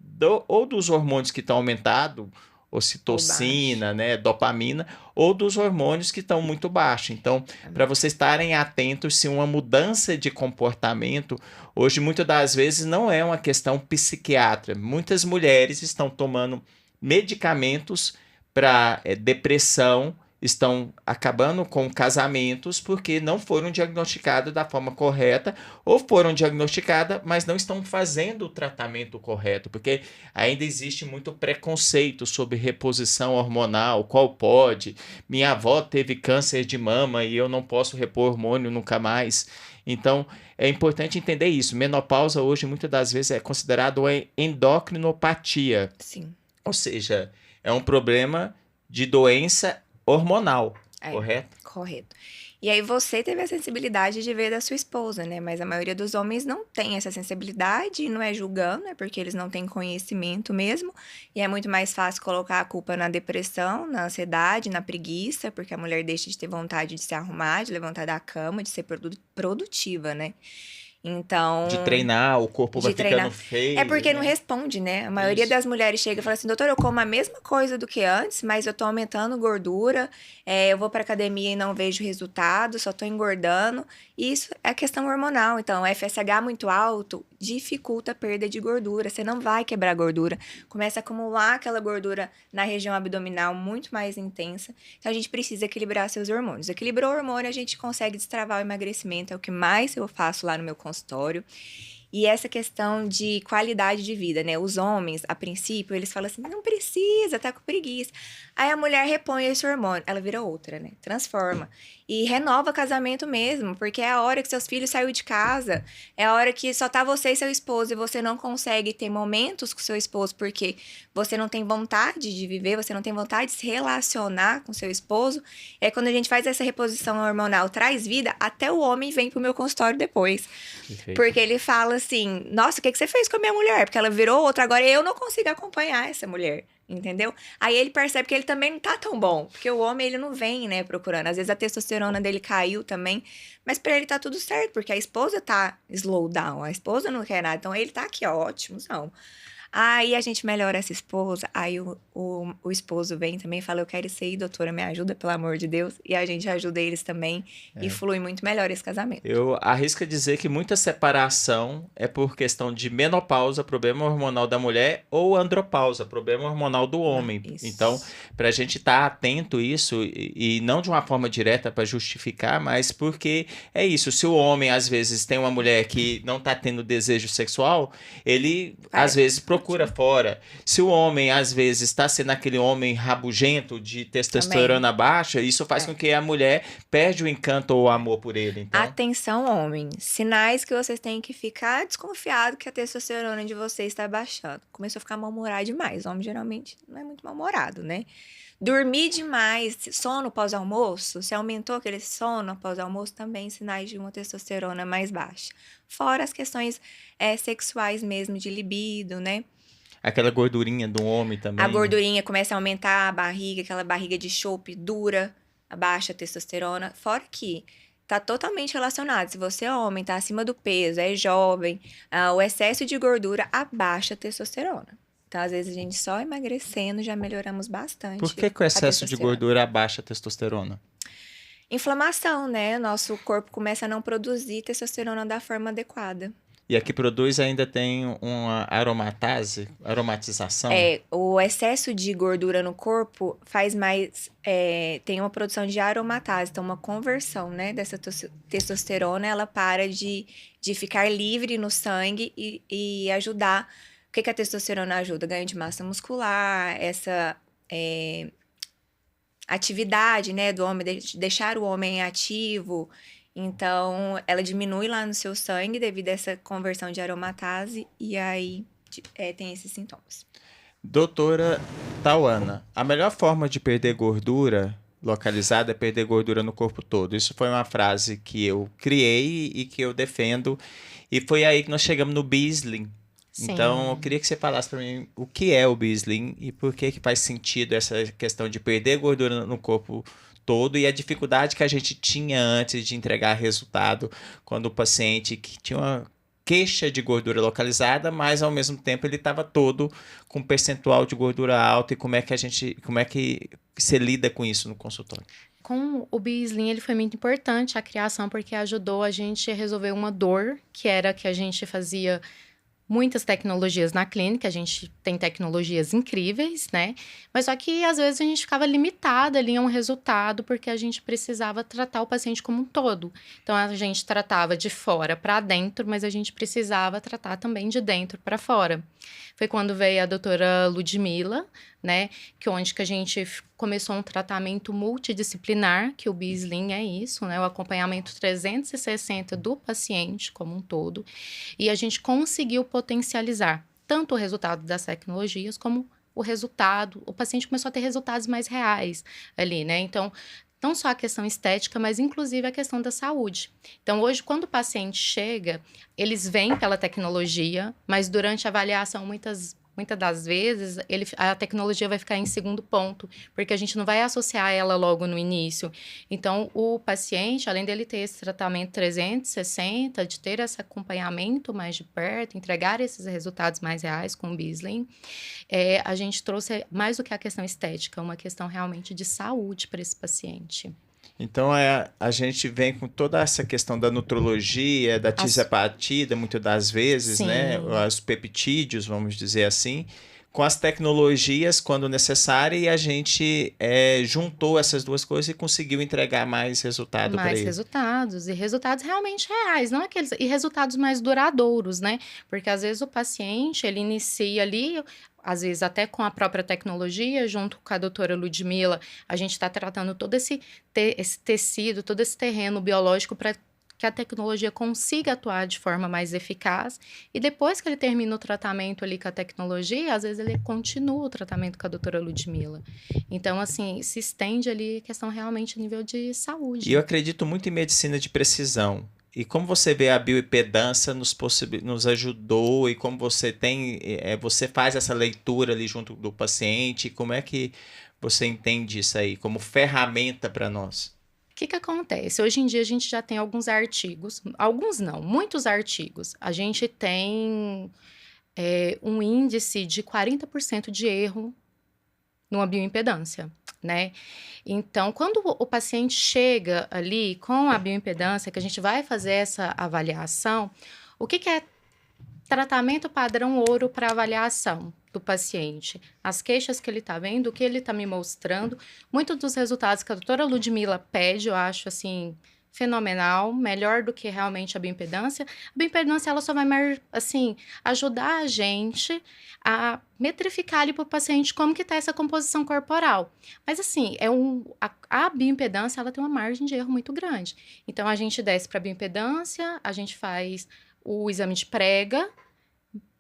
ou dos hormônios que estão aumentados, ocitocina, né, dopamina, ou dos hormônios que estão muito baixos. Então, para vocês estarem atentos se uma mudança de comportamento, hoje muitas das vezes não é uma questão psiquiátrica. Muitas mulheres estão tomando medicamentos para depressão, estão acabando com casamentos porque não foram diagnosticados da forma correta ou foram diagnosticadas, mas não estão fazendo o tratamento correto, porque ainda existe muito preconceito sobre reposição hormonal, qual pode. Minha avó teve câncer de mama e eu não posso repor hormônio nunca mais. Então, é importante entender isso. Menopausa hoje, muitas das vezes, é considerado uma endocrinopatia. Sim. Ou seja, é um problema de doença hormonal, correto? Correto. E aí você teve a sensibilidade de ver da sua esposa, né? Mas a maioria dos homens não tem essa sensibilidade e não é julgando, é porque eles não têm conhecimento mesmo. E é muito mais fácil colocar a culpa na depressão, na ansiedade, na preguiça, porque a mulher deixa de ter vontade de se arrumar, de levantar da cama, de ser produtiva, né? Então... De treinar, o corpo vai ficando feio. É porque né? não responde, né? A maioria das mulheres chega e fala assim, doutor, eu como a mesma coisa do que antes, mas eu tô aumentando gordura, eu vou pra academia e não vejo resultado, só tô engordando. E isso é questão hormonal. Então, o FSH muito alto dificulta a perda de gordura. Você não vai quebrar gordura. Começa a acumular aquela gordura na região abdominal muito mais intensa. Então, a gente precisa equilibrar seus hormônios. Equilibrou o hormônio, a gente consegue destravar o emagrecimento. É o que mais eu faço lá no meu consultório. E essa questão de qualidade de vida, né? Os homens, a princípio, eles falam assim, não precisa, tá com preguiça. Aí a mulher repõe esse hormônio, ela vira outra, né? Transforma. E renova casamento mesmo, porque é a hora que seus filhos saíram de casa, é a hora que só tá você e seu esposo e você não consegue ter momentos com seu esposo porque você não tem vontade de viver, você não tem vontade de se relacionar com seu esposo. É quando a gente faz essa reposição hormonal, traz vida, até o homem vem pro meu consultório depois. Perfeito. Porque ele fala assim, nossa, o que você fez com a minha mulher? Porque ela virou outra, agora eu não consigo acompanhar essa mulher. Entendeu? Aí ele percebe que ele também não tá tão bom. Porque o homem, ele não vem, né, procurando. Às vezes a testosterona dele caiu também. Mas pra ele tá tudo certo, porque a esposa tá slow down. A esposa não quer nada. Então ele tá aqui, ó, ótimo, não. Aí a gente melhora essa esposa. Aí o esposo vem também e fala, eu quero isso aí, doutora, me ajuda, pelo amor de Deus. E a gente ajuda eles também. E flui muito melhor esse casamento. Eu arrisco dizer que muita separação é por questão de menopausa, problema hormonal da mulher, ou andropausa, problema hormonal do homem. Isso. Então, para a gente estar atento a isso, e não de uma forma direta para justificar, mas porque é isso. Se o homem, às vezes, tem uma mulher que não está tendo desejo sexual, ele, às vezes, procura fora. Se o homem, às vezes, está sendo aquele homem rabugento de testosterona baixa, isso faz com que a mulher perde o encanto ou o amor por ele. Então... Atenção, homem. Sinais que vocês têm que ficar desconfiado que a testosterona de vocês está baixando. Começou a ficar mal-humorado demais. O homem geralmente não é muito mal-humorado, né? Dormir demais, sono pós-almoço, se aumentou aquele sono após almoço, também sinais de uma testosterona mais baixa. Fora as questões sexuais mesmo, de libido, né? Aquela gordurinha do homem também. A gordurinha começa a aumentar, a barriga, aquela barriga de chope dura, a baixa testosterona. Fora que tá totalmente relacionado. Se você é homem, tá acima do peso, é jovem, o excesso de gordura abaixa a testosterona. Então, às vezes, a gente só emagrecendo já melhoramos bastante. Por que o excesso de gordura abaixa a testosterona? Inflamação, né? Nosso corpo começa a não produzir testosterona da forma adequada. E a que produz ainda tem uma aromatização? O excesso de gordura no corpo faz mais... tem uma produção de aromatase, então uma conversão, né? Dessa testosterona, ela para de ficar livre no sangue e ajudar... O que a testosterona ajuda? Ganho de massa muscular, essa atividade, né, do homem, deixar o homem ativo. Então, ela diminui lá no seu sangue devido a essa conversão de aromatase e aí tem esses sintomas. Doutora Tauana, a melhor forma de perder gordura localizada é perder gordura no corpo todo. Isso foi uma frase que eu criei e que eu defendo. E foi aí que nós chegamos no Bisley. Sim. Então, eu queria que você falasse para mim o que é o Bisley e por que faz sentido essa questão de perder gordura no corpo todo e a dificuldade que a gente tinha antes de entregar resultado quando o paciente que tinha uma queixa de gordura localizada, mas ao mesmo tempo ele estava todo com percentual de gordura alta e como é que você lida com isso no consultório? Com o Bislin, ele foi muito importante a criação, porque ajudou a gente a resolver uma dor, que era que a gente fazia muitas tecnologias na clínica, a gente tem tecnologias incríveis, né? Mas só que às vezes a gente ficava limitada ali a um resultado, porque a gente precisava tratar o paciente como um todo. Então a gente tratava de fora para dentro, mas a gente precisava tratar também de dentro para fora. Foi quando veio a doutora Ludmila, né? Onde que a gente começou um tratamento multidisciplinar, que o Bislin é isso, né? O acompanhamento 360 do paciente como um todo. E a gente conseguiu potencializar tanto o resultado das tecnologias como o paciente começou a ter resultados mais reais ali, né? Então, não só a questão estética, mas inclusive a questão da saúde. Então, hoje, quando o paciente chega, eles vêm pela tecnologia, mas durante a avaliação, muitas das vezes, a tecnologia vai ficar em segundo ponto, porque a gente não vai associar ela logo no início. Então, o paciente, além dele ter esse tratamento 360, de ter esse acompanhamento mais de perto, entregar esses resultados mais reais com o Bislin, a gente trouxe mais do que a questão estética, uma questão realmente de saúde para esse paciente. Então, a gente vem com toda essa questão da nutrologia, da tisapatia, muitas das vezes, Sim. né? Os peptídeos, vamos dizer assim, com as tecnologias quando necessário, e a gente juntou essas duas coisas e conseguiu entregar mais resultado para ele. Mais resultados, e resultados realmente reais, não aqueles, e resultados mais duradouros, né? Porque às vezes o paciente, ele inicia ali, às vezes até com a própria tecnologia, junto com a doutora Ludmila, a gente está tratando todo esse tecido, todo esse terreno biológico para que a tecnologia consiga atuar de forma mais eficaz. E depois que ele termina o tratamento ali com a tecnologia, às vezes ele continua o tratamento com a doutora Ludmila. Então, assim, se estende ali a questão realmente a nível de saúde. E eu acredito muito em medicina de precisão. E como você vê a bioimpedância nos ajudou, e como você você faz essa leitura ali junto do paciente, como é que você entende isso aí como ferramenta para nós? O que acontece? Hoje em dia a gente já tem alguns artigos, alguns não, muitos artigos. A gente tem um índice de 40% de erro numa bioimpedância, né? Então, quando o paciente chega ali com a bioimpedância, que a gente vai fazer essa avaliação, o que é tratamento padrão ouro para avaliação do paciente? As queixas que ele está vendo, o que ele está me mostrando, muitos dos resultados que a doutora Ludmila pede, eu acho assim fenomenal, melhor do que realmente a bioimpedância. A bioimpedância, ela só vai, assim, ajudar a gente a metrificar ali para o paciente como que está essa composição corporal. Mas, assim, a bioimpedância, ela tem uma margem de erro muito grande. Então, a gente desce para a bioimpedância, a gente faz o exame de prega,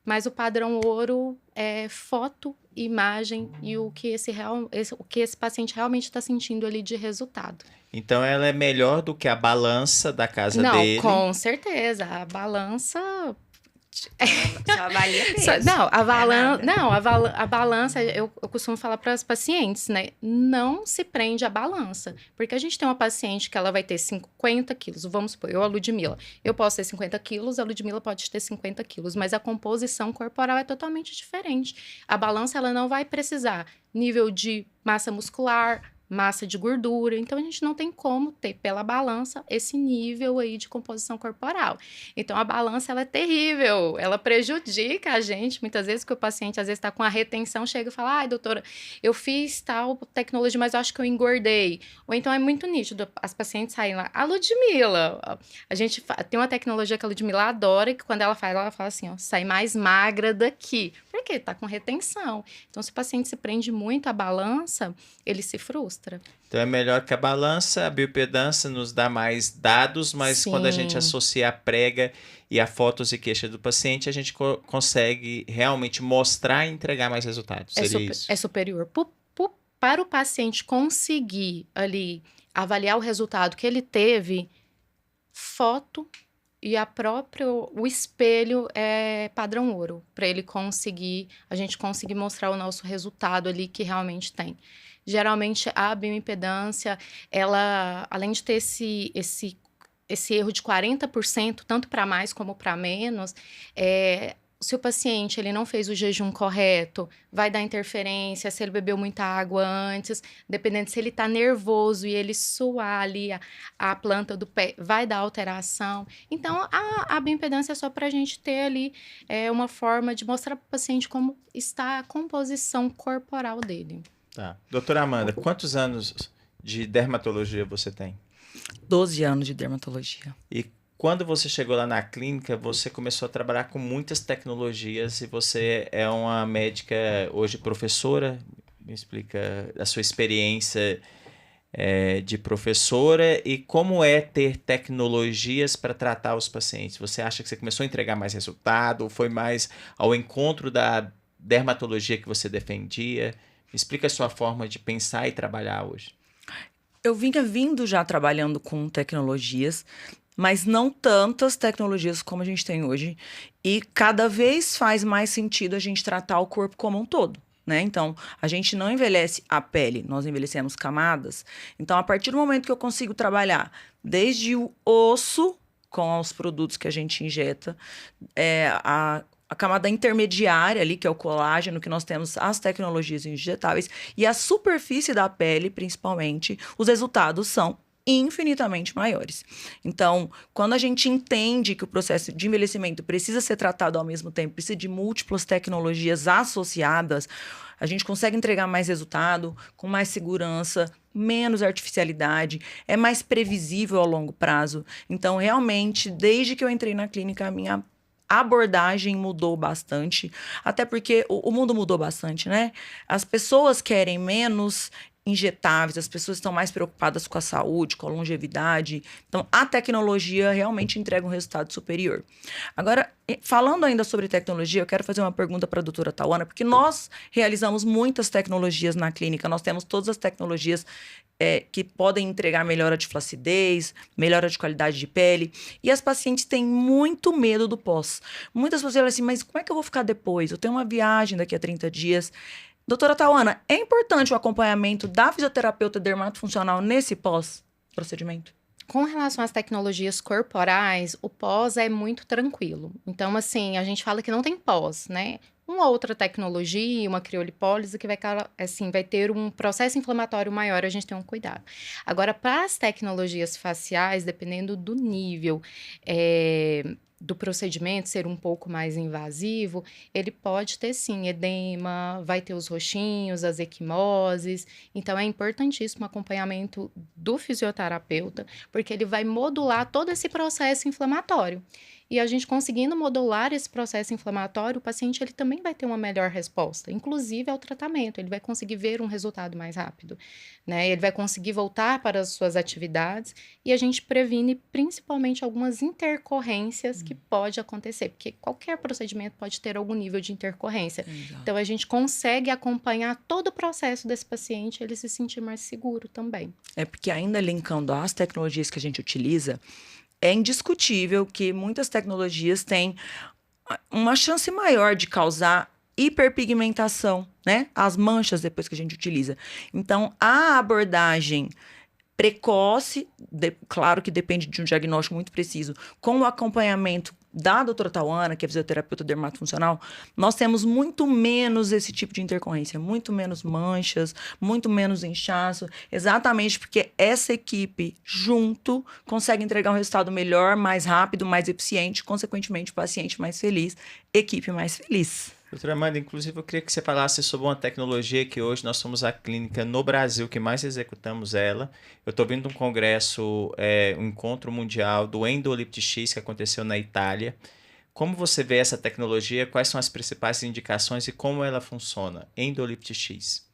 mas o padrão ouro é foto, imagem e o que esse paciente realmente está sentindo ali de resultado. Então ela é melhor do que a balança da casa dele? Não, com certeza. A balança... Só avalia peso. A balança, eu costumo falar para as pacientes, né? Não se prende à balança. Porque a gente tem uma paciente que ela vai ter 50 quilos. Vamos supor, eu, a Ludmila. Eu posso ter 50 quilos, a Ludmila pode ter 50 quilos. Mas a composição corporal é totalmente diferente. A balança, ela não vai precisar nível de massa muscular, massa de gordura, então a gente não tem como ter pela balança esse nível aí de composição corporal. Então a balança, ela é terrível, ela prejudica a gente, muitas vezes, que o paciente às vezes está com a retenção, chega e fala, ai doutora, eu fiz tal tecnologia, mas eu acho que eu engordei. Ou então é muito nítido, as pacientes saem lá, a Ludmila, a gente tem uma tecnologia que a Ludmila adora, que quando ela fala assim, ó, sai mais magra daqui, porque tá com retenção. Então se o paciente se prende muito à balança, ele se frustra. Então é melhor que a balança, a bioimpedância nos dá mais dados, mas Sim. Quando a gente associa a prega e a fotos e queixa do paciente, a gente consegue realmente mostrar e entregar mais resultados. Isso? É superior. Para o paciente conseguir ali avaliar o resultado que ele teve, foto e o espelho é padrão ouro, para ele a gente conseguir mostrar o nosso resultado ali que realmente tem. geralmente a bioimpedância, ela, além de ter esse erro de 40%, tanto para mais como para menos, se o paciente ele não fez o jejum correto, vai dar interferência, se ele bebeu muita água antes, dependendo se ele está nervoso e ele suar ali a planta do pé, vai dar alteração. Então, a bioimpedância é só para a gente ter ali uma forma de mostrar para o paciente como está a composição corporal dele. Tá. Doutora Amanda, quantos anos de dermatologia você tem? 12 anos de dermatologia. E quando você chegou lá na clínica, você começou a trabalhar com muitas tecnologias e você é uma médica hoje professora. Me explica a sua experiência de professora e como é ter tecnologias para tratar os pacientes. Você acha que você começou a entregar mais resultado ou foi mais ao encontro da dermatologia que você defendia? Me explica a sua forma de pensar e trabalhar hoje. Eu vinha vindo já trabalhando com tecnologias, mas não tantas tecnologias como a gente tem hoje. E cada vez faz mais sentido a gente tratar o corpo como um todo, né? Então, a gente não envelhece a pele, nós envelhecemos camadas. Então, a partir do momento que eu consigo trabalhar desde o osso, com os produtos que a gente injeta, a camada intermediária ali, que é o colágeno, que nós temos as tecnologias injetáveis, e a superfície da pele, principalmente, os resultados são infinitamente maiores. Então, quando a gente entende que o processo de envelhecimento precisa ser tratado ao mesmo tempo, precisa de múltiplas tecnologias associadas, a gente consegue entregar mais resultado, com mais segurança, menos artificialidade, é mais previsível a longo prazo. Então, realmente, desde que eu entrei na clínica, a minha abordagem mudou bastante, até porque o mundo mudou bastante, né? As pessoas querem menos injetáveis, as pessoas estão mais preocupadas com a saúde, com a longevidade. Então, a tecnologia realmente entrega um resultado superior. Agora, falando ainda sobre tecnologia, eu quero fazer uma pergunta para a doutora Tauana, porque nós realizamos muitas tecnologias na clínica, nós temos todas as tecnologias que podem entregar melhora de flacidez, melhora de qualidade de pele, e as pacientes têm muito medo do pós. Muitas pessoas falam assim, mas como é que eu vou ficar depois? Eu tenho uma viagem daqui a 30 dias. Doutora Tauana, é importante o acompanhamento da fisioterapeuta dermatofuncional nesse pós-procedimento? Com relação às tecnologias corporais, o pós é muito tranquilo. Então, assim, a gente fala que não tem pós, né? Uma outra tecnologia, uma criolipólise, que vai ter um processo inflamatório maior, a gente tem um cuidado. Agora, para as tecnologias faciais, dependendo do nível do procedimento ser um pouco mais invasivo, ele pode ter sim edema, vai ter os roxinhos, as equimoses. Então é importantíssimo o acompanhamento do fisioterapeuta, porque ele vai modular todo esse processo inflamatório. E a gente conseguindo modular esse processo inflamatório, o paciente ele também vai ter uma melhor resposta, inclusive ao tratamento, ele vai conseguir ver um resultado mais rápido, né? Ele vai conseguir voltar para as suas atividades e a gente previne principalmente algumas intercorrências que pode acontecer, porque qualquer procedimento pode ter algum nível de intercorrência. Exato. Então a gente consegue acompanhar todo o processo desse paciente, ele se sentir mais seguro também. É porque ainda linkando às tecnologias que a gente utiliza, é indiscutível que muitas tecnologias têm uma chance maior de causar hiperpigmentação, né? As manchas depois que a gente utiliza. Então, a abordagem precoce, claro que depende de um diagnóstico muito preciso, com o acompanhamento da doutora Tauana, que é fisioterapeuta dermatofuncional, nós temos muito menos esse tipo de intercorrência, muito menos manchas, muito menos inchaço, exatamente porque essa equipe junto consegue entregar um resultado melhor, mais rápido, mais eficiente, consequentemente o paciente mais feliz, equipe mais feliz. Doutora Amanda, inclusive eu queria que você falasse sobre uma tecnologia que hoje nós somos a clínica no Brasil que mais executamos ela. Eu estou vindo de um congresso, um encontro mundial do Endolift X que aconteceu na Itália. Como você vê essa tecnologia? Quais são as principais indicações e como ela funciona? Endolift X.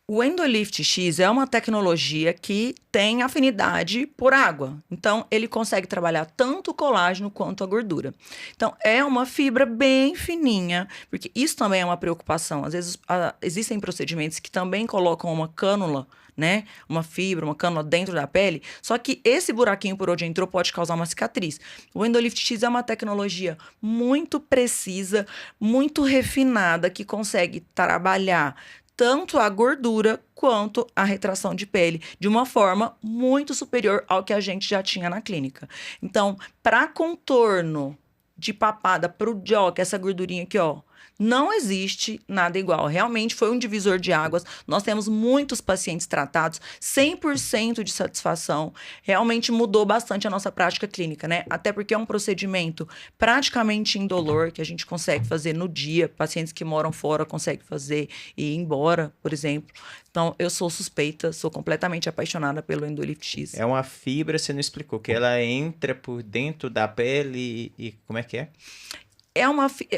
O Endolift X é uma tecnologia que tem afinidade por água. Então, ele consegue trabalhar tanto o colágeno quanto a gordura. Então, é uma fibra bem fininha, porque isso também é uma preocupação. Às vezes, existem procedimentos que também colocam uma cânula, né? Uma fibra, uma cânula dentro da pele. Só que esse buraquinho por onde entrou pode causar uma cicatriz. O Endolift X é uma tecnologia muito precisa, muito refinada, que consegue trabalhar tanto a gordura quanto a retração de pele, de uma forma muito superior ao que a gente já tinha na clínica. Então, para contorno de papada, para o jaw, que é essa gordurinha aqui, ó, não existe nada igual. Realmente foi um divisor de águas. Nós temos muitos pacientes tratados, 100% de satisfação. Realmente mudou bastante a nossa prática clínica, né? Até porque é um procedimento praticamente indolor, que a gente consegue fazer no dia. Pacientes que moram fora conseguem fazer e ir embora, por exemplo. Então, eu sou suspeita, sou completamente apaixonada pelo Endolift X. É uma fibra, você não explicou, que ela entra por dentro da pele e como é que é?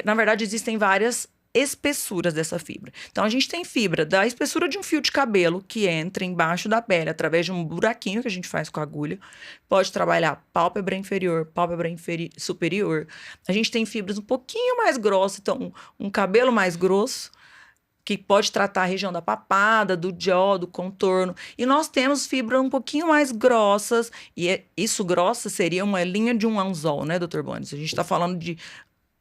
Na verdade, existem várias espessuras dessa fibra. Então, a gente tem fibra da espessura de um fio de cabelo que entra embaixo da pele através de um buraquinho que a gente faz com a agulha. Pode trabalhar pálpebra inferior, pálpebra superior. A gente tem fibras um pouquinho mais grossas, então um cabelo mais grosso, que pode tratar a região da papada, do jaw, do contorno. E nós temos fibras um pouquinho mais grossas, e isso grossa seria uma linha de um anzol, né, Dr. Bones? A gente está falando de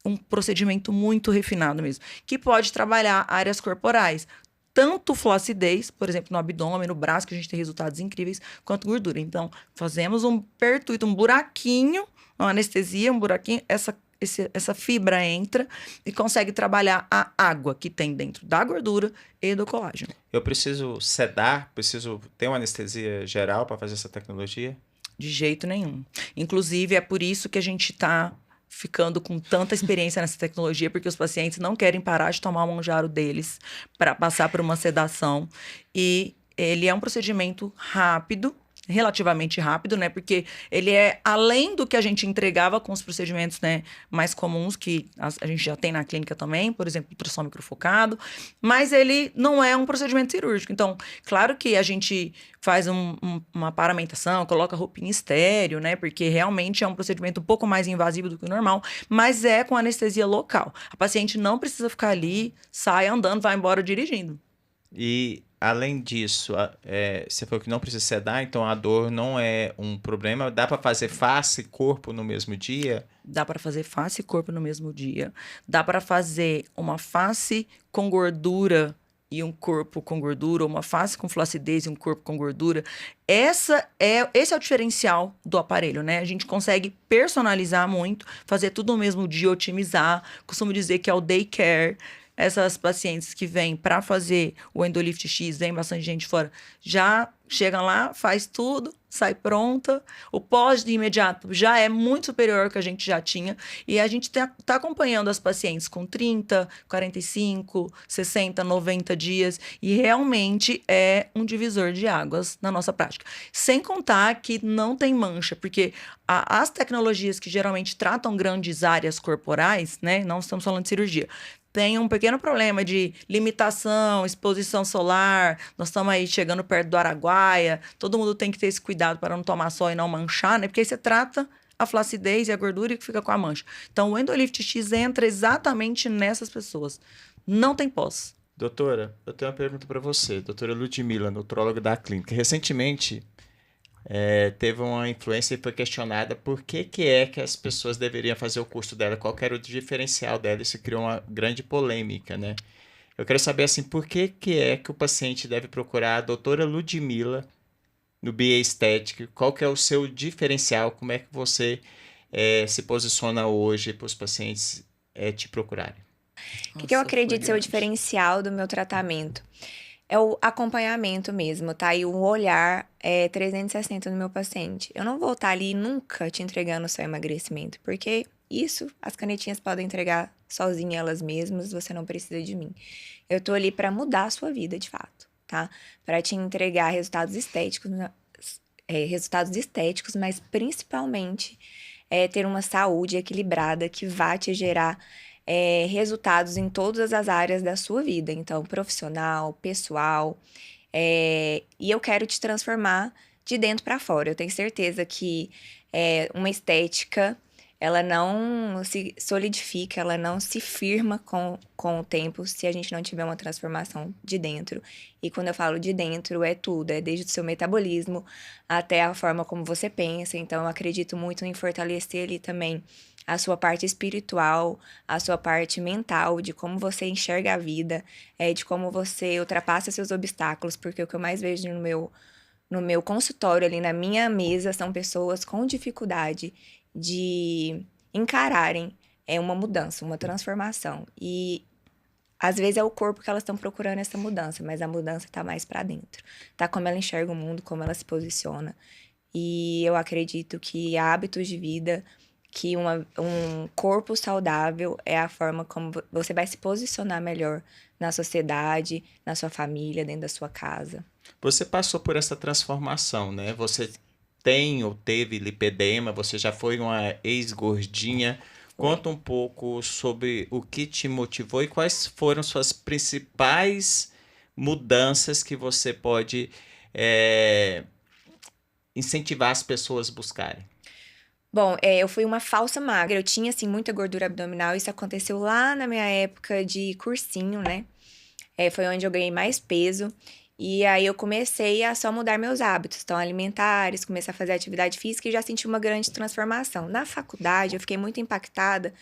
um procedimento muito refinado mesmo, que pode trabalhar áreas corporais, tanto flacidez, por exemplo, no abdômen, no braço, que a gente tem resultados incríveis, quanto gordura. Então, fazemos um pertuito, um buraquinho, uma anestesia, um buraquinho, essa fibra entra e consegue trabalhar a água que tem dentro da gordura e do colágeno. Eu preciso sedar, preciso ter uma anestesia geral para fazer essa tecnologia? De jeito nenhum. Inclusive, é por isso que a gente está ficando com tanta experiência nessa tecnologia, porque os pacientes não querem parar de tomar o Mounjaro deles para passar por uma sedação. E ele é um procedimento rápido, relativamente rápido, né? Porque ele é além do que a gente entregava com os procedimentos, né, mais comuns que a gente já tem na clínica também, por exemplo, ultrassom microfocado, mas ele não é um procedimento cirúrgico. Então, claro que a gente faz uma paramentação, coloca roupinha estéreo, né? Porque realmente é um procedimento um pouco mais invasivo do que o normal, mas é com anestesia local. A paciente não precisa ficar ali, sai andando, vai embora dirigindo. E, além disso, você falou que não precisa sedar, então a dor não é um problema. Dá para fazer face e corpo no mesmo dia? Dá para fazer face e corpo no mesmo dia. Dá para fazer uma face com gordura e um corpo com gordura, uma face com flacidez e um corpo com gordura. Esse é o diferencial do aparelho, né? A gente consegue personalizar muito, fazer tudo no mesmo dia, otimizar. Costumo dizer que é o day care. Essas pacientes que vêm para fazer o Endolift X, vem bastante gente fora, já chegam lá, faz tudo, sai pronta. O pós de imediato já é muito superior ao que a gente já tinha. E a gente tá acompanhando as pacientes com 30, 45, 60, 90 dias. E realmente é um divisor de águas na nossa prática. Sem contar que não tem mancha, porque as tecnologias que geralmente tratam grandes áreas corporais, né? Não estamos falando de cirurgia, tem um pequeno problema de limitação, exposição solar. Nós estamos aí chegando perto do Araguaia. Todo mundo tem que ter esse cuidado para não tomar sol e não manchar, né? Porque aí você trata a flacidez e a gordura que fica com a mancha. Então, o Endolift X entra exatamente nessas pessoas. Não tem pós. Doutora, eu tenho uma pergunta para você. Doutora Ludmila, nutróloga da clínica. Recentemente, teve uma influência e foi questionada por que as pessoas deveriam fazer o curso dela, qual que era o diferencial dela. Isso criou uma grande polêmica, né? Eu quero saber, assim, por que o paciente deve procurar a doutora Ludmila no BA Estética? Qual que é o seu diferencial? Como é que você se posiciona hoje para os pacientes te procurarem? O que eu acredito ser o diferencial do meu tratamento? É o acompanhamento mesmo, tá? E o olhar 360 no meu paciente. Eu não vou estar ali nunca te entregando o seu emagrecimento, porque isso as canetinhas podem entregar sozinhas elas mesmas, você não precisa de mim. Eu tô ali para mudar a sua vida, de fato, tá? Para te entregar resultados estéticos, mas principalmente ter uma saúde equilibrada que vá te gerar resultados em todas as áreas da sua vida. Então, profissional, pessoal. E eu quero te transformar de dentro para fora. Eu tenho certeza que uma estética, ela não se solidifica, ela não se firma com o tempo se a gente não tiver uma transformação de dentro. E quando eu falo de dentro, é tudo. É desde o seu metabolismo até a forma como você pensa. Então, eu acredito muito em fortalecer ali também a sua parte espiritual, a sua parte mental, de como você enxerga a vida, de como você ultrapassa seus obstáculos, porque o que eu mais vejo no meu consultório, ali na minha mesa, são pessoas com dificuldade de encararem uma mudança, uma transformação. E às vezes é o corpo que elas estão procurando essa mudança, mas a mudança está mais para dentro. Tá como ela enxerga o mundo, como ela se posiciona. E eu acredito que hábitos de vida, que um corpo saudável é a forma como você vai se posicionar melhor na sociedade, na sua família, dentro da sua casa. Você passou por essa transformação, né? Você tem ou teve lipedema, você já foi uma ex-gordinha. Conta um pouco sobre o que te motivou e quais foram suas principais mudanças que você pode incentivar as pessoas a buscarem. Bom, eu fui uma falsa magra. Eu tinha, assim, muita gordura abdominal. Isso aconteceu lá na minha época de cursinho, né? Foi onde eu ganhei mais peso. E aí eu comecei a só mudar meus hábitos, então alimentares, comecei a fazer atividade física e já senti uma grande transformação. Na faculdade, eu fiquei muito impactada,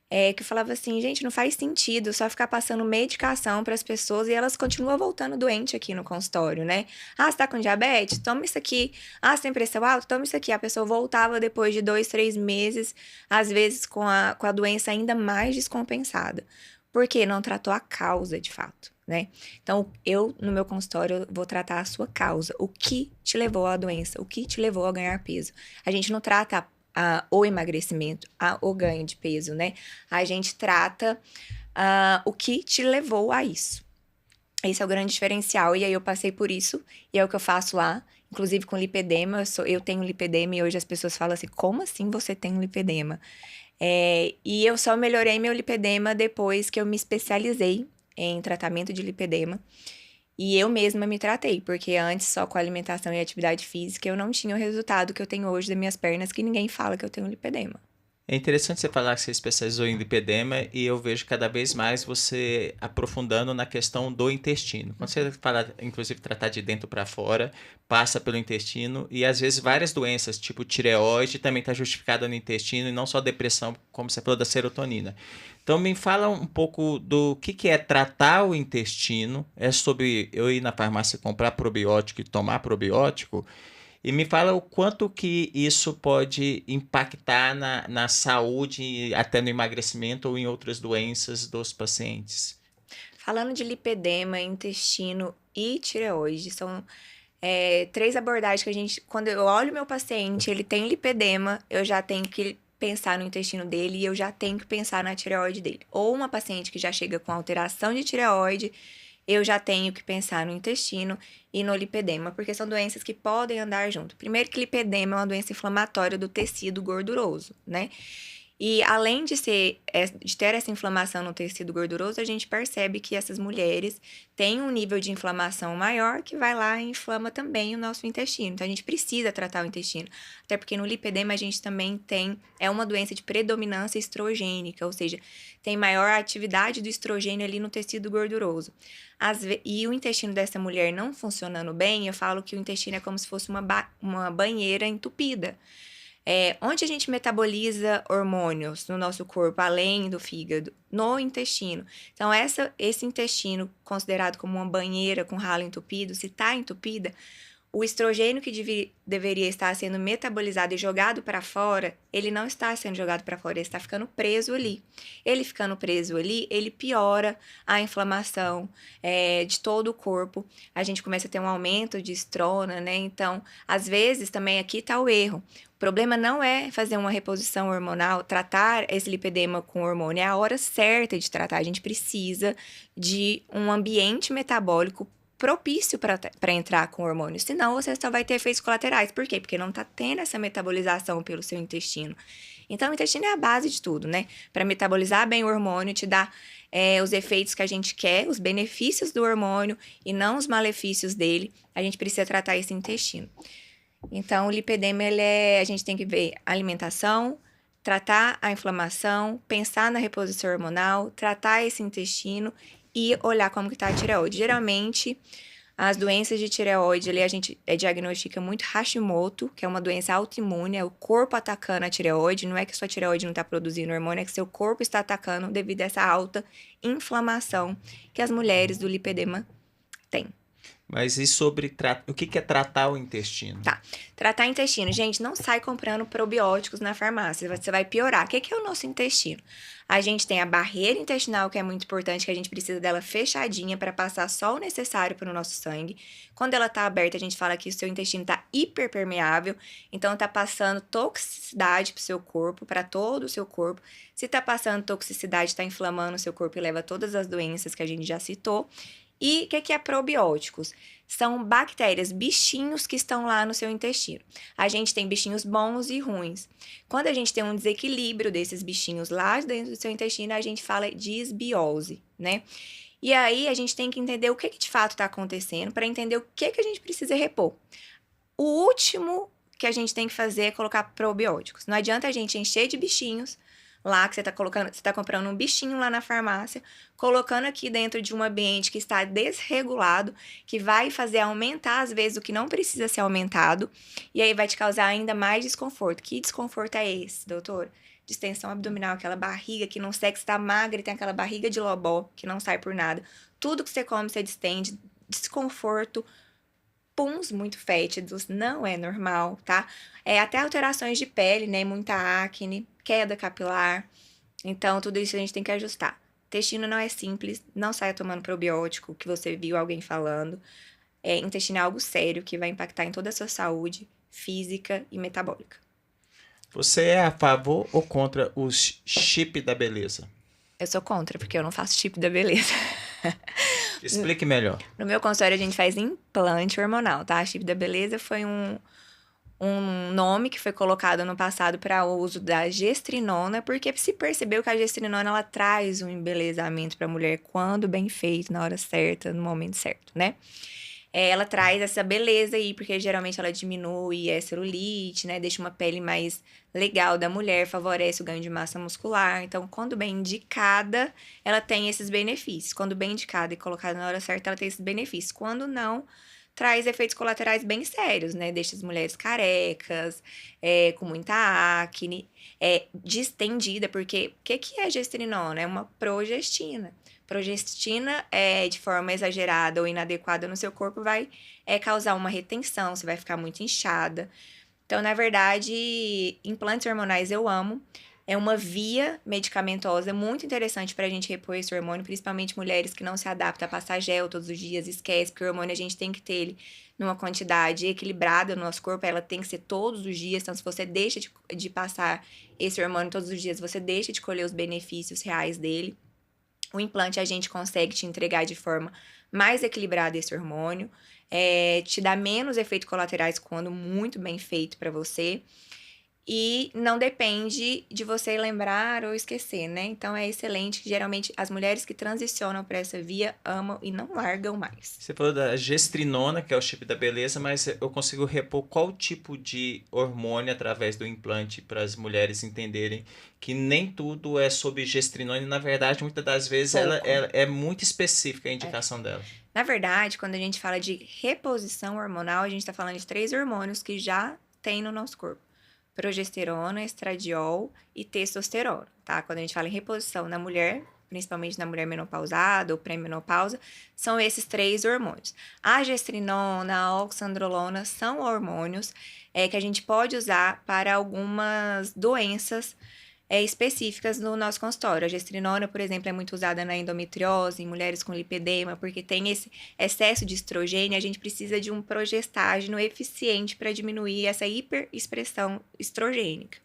que eu falava assim, gente, não faz sentido só ficar passando medicação para as pessoas e elas continuam voltando doente aqui no consultório, né? Ah, você tá com diabetes? Toma isso aqui. Ah, você tem pressão alta? Toma isso aqui. A pessoa voltava depois de 2, 3 meses, às vezes com a doença ainda mais descompensada. Porque não tratou a causa, de fato, né? Então, eu, no meu consultório, vou tratar a sua causa. O que te levou à doença? O que te levou a ganhar peso? A gente não trata o emagrecimento, o ganho de peso, né? A gente trata o que te levou a isso. Esse é o grande diferencial. E aí, eu passei por isso, e é o que eu faço lá. Inclusive, com lipedema, eu tenho lipedema, e hoje as pessoas falam assim, como assim você tem lipedema? E eu só melhorei meu lipedema depois que eu me especializei em tratamento de lipedema. E eu mesma me tratei, porque antes, só com alimentação e atividade física, eu não tinha o resultado que eu tenho hoje das minhas pernas, que ninguém fala que eu tenho lipedema. É interessante você falar que você especializou em lipedema e eu vejo cada vez mais você aprofundando na questão do intestino. Quando você fala, inclusive, tratar de dentro para fora, passa pelo intestino e às vezes várias doenças, tipo tireoide, também está justificada no intestino e não só depressão, como você falou da serotonina. Então me fala um pouco do que é tratar o intestino, é sobre eu ir na farmácia comprar probiótico e tomar probiótico. E me fala o quanto que isso pode impactar na saúde, até no emagrecimento ou em outras doenças dos pacientes. Falando de lipedema, intestino e tireoide, são 3 abordagens que a gente... Quando eu olho meu paciente, ele tem lipedema, eu já tenho que pensar no intestino dele e eu já tenho que pensar na tireoide dele. Ou uma paciente que já chega com alteração de tireoide, eu já tenho que pensar no intestino e no lipedema, porque são doenças que podem andar junto. Primeiro que lipedema é uma doença inflamatória do tecido gorduroso, né? E além de ter essa inflamação no tecido gorduroso, a gente percebe que essas mulheres têm um nível de inflamação maior que vai lá e inflama também o nosso intestino. Então, a gente precisa tratar o intestino. Até porque no lipedema a gente também é uma doença de predominância estrogênica, ou seja, tem maior atividade do estrogênio ali no tecido gorduroso. E o intestino dessa mulher não funcionando bem, eu falo que o intestino é como se fosse uma banheira entupida. Onde a gente metaboliza hormônios no nosso corpo, além do fígado, no intestino. Então, esse intestino, considerado como uma banheira com ralo entupido, se está entupida, o estrogênio que deveria estar sendo metabolizado e jogado para fora, ele não está sendo jogado para fora, ele está ficando preso ali. Ele ficando preso ali, ele piora a inflamação de todo o corpo. A gente começa a ter um aumento de estrona, né? Então, às vezes, também aqui está o erro. O problema não é fazer uma reposição hormonal, tratar esse lipedema com hormônio, é a hora certa de tratar. A gente precisa de um ambiente metabólico propício para entrar com hormônio, senão você só vai ter efeitos colaterais. Por quê? Porque não está tendo essa metabolização pelo seu intestino. Então, o intestino é a base de tudo, né? Para metabolizar bem o hormônio, te dá os efeitos que a gente quer, os benefícios do hormônio e não os malefícios dele, a gente precisa tratar esse intestino. Então, o lipedema, a gente tem que ver a alimentação, tratar a inflamação, pensar na reposição hormonal, tratar esse intestino e olhar como que tá a tireoide. Geralmente, As doenças de tireoide, ali a gente diagnostica muito Hashimoto, que é uma doença autoimune, é o corpo atacando a tireoide. Não é que sua tireoide não está produzindo hormônio, é que seu corpo está atacando devido a essa alta inflamação que as mulheres do lipedema têm. Mas e sobre o que é tratar o intestino? Tá. Tratar intestino. Gente, não sai comprando probióticos na farmácia. Você vai piorar. O que é o nosso intestino? A gente tem a barreira intestinal, que é muito importante, que a gente precisa dela fechadinha para passar só o necessário para o nosso sangue. Quando ela tá aberta, a gente fala que o seu intestino tá hiperpermeável, então tá passando toxicidade pro seu corpo, para todo o seu corpo. Se tá passando toxicidade, tá inflamando o seu corpo e leva a todas as doenças que a gente já citou. E o que é probióticos? São bactérias, bichinhos que estão lá no seu intestino. A gente tem bichinhos bons e ruins. Quando a gente tem um desequilíbrio desses bichinhos lá dentro do seu intestino, a gente fala disbiose, né? E aí a gente tem que entender o que de fato está acontecendo para entender o que a gente precisa repor. O último que a gente tem que fazer é colocar probióticos. Não adianta a gente encher de bichinhos lá que você tá comprando um bichinho lá na farmácia, colocando aqui dentro de um ambiente que está desregulado, que vai fazer aumentar às vezes o que não precisa ser aumentado, e aí vai te causar ainda mais desconforto. Que desconforto é esse, doutor? Distensão abdominal, aquela barriga que não segue, você tá magra e tem aquela barriga de lobó que não sai por nada. Tudo que você come, você distende, desconforto, puns muito fétidos, não é normal, tá? Até alterações de pele, né? Muita acne, queda capilar. Então, tudo isso a gente tem que ajustar. Intestino não é simples, não saia tomando probiótico que você viu alguém falando. Intestino é algo sério que vai impactar em toda a sua saúde física e metabólica. Você é a favor ou contra os chip da beleza? Eu sou contra, porque eu não faço chip da beleza. Explique melhor. No meu consultório, a gente faz implante hormonal, tá? Chip da beleza foi um nome que foi colocado no passado para o uso da gestrinona, porque se percebeu que a gestrinona ela traz um embelezamento para a mulher quando bem feito, na hora certa, no momento certo, né? Ela traz essa beleza aí, porque geralmente ela diminui a celulite, né? Deixa uma pele mais legal da mulher, favorece o ganho de massa muscular. Então, quando bem indicada, ela tem esses benefícios. Quando bem indicada e colocada na hora certa, ela tem esses benefícios. Quando não, traz efeitos colaterais bem sérios, né? Deixa as mulheres carecas, com muita acne, distendida, porque o que é gestrinona? É uma progestina. Progestina, de forma exagerada ou inadequada no seu corpo, vai causar uma retenção, você vai ficar muito inchada. Então, na verdade, implantes hormonais eu amo. É uma via medicamentosa muito interessante para a gente repor esse hormônio, principalmente mulheres que não se adaptam a passar gel todos os dias, esquece, porque o hormônio a gente tem que ter ele numa quantidade equilibrada no nosso corpo, ela tem que ser todos os dias, então se você deixa de passar esse hormônio todos os dias, você deixa de colher os benefícios reais dele. O implante a gente consegue te entregar de forma mais equilibrada esse hormônio, te dá menos efeitos colaterais quando muito bem feito para você. E não depende de você lembrar ou esquecer, né? Então é excelente que geralmente as mulheres que transicionam para essa via amam e não largam mais. Você falou da gestrinona, que é o chip da beleza, mas eu consigo repor qual tipo de hormônio através do implante para as mulheres entenderem que nem tudo é sobre gestrinona e, na verdade, muitas das vezes ela é muito específica a indicação dela. Na verdade, quando a gente fala de reposição hormonal, a gente está falando de 3 hormônios que já tem no nosso corpo. Progesterona, estradiol e testosterona, tá? Quando a gente fala em reposição na mulher, principalmente na mulher menopausada ou pré-menopausa, são esses 3 hormônios. A gestrinona, a oxandrolona são hormônios que a gente pode usar para algumas doenças específicas no nosso consultório. A gestrinona, por exemplo, é muito usada na endometriose, em mulheres com lipedema, porque tem esse excesso de estrogênio, a gente precisa de um progestágeno eficiente para diminuir essa hiperexpressão estrogênica.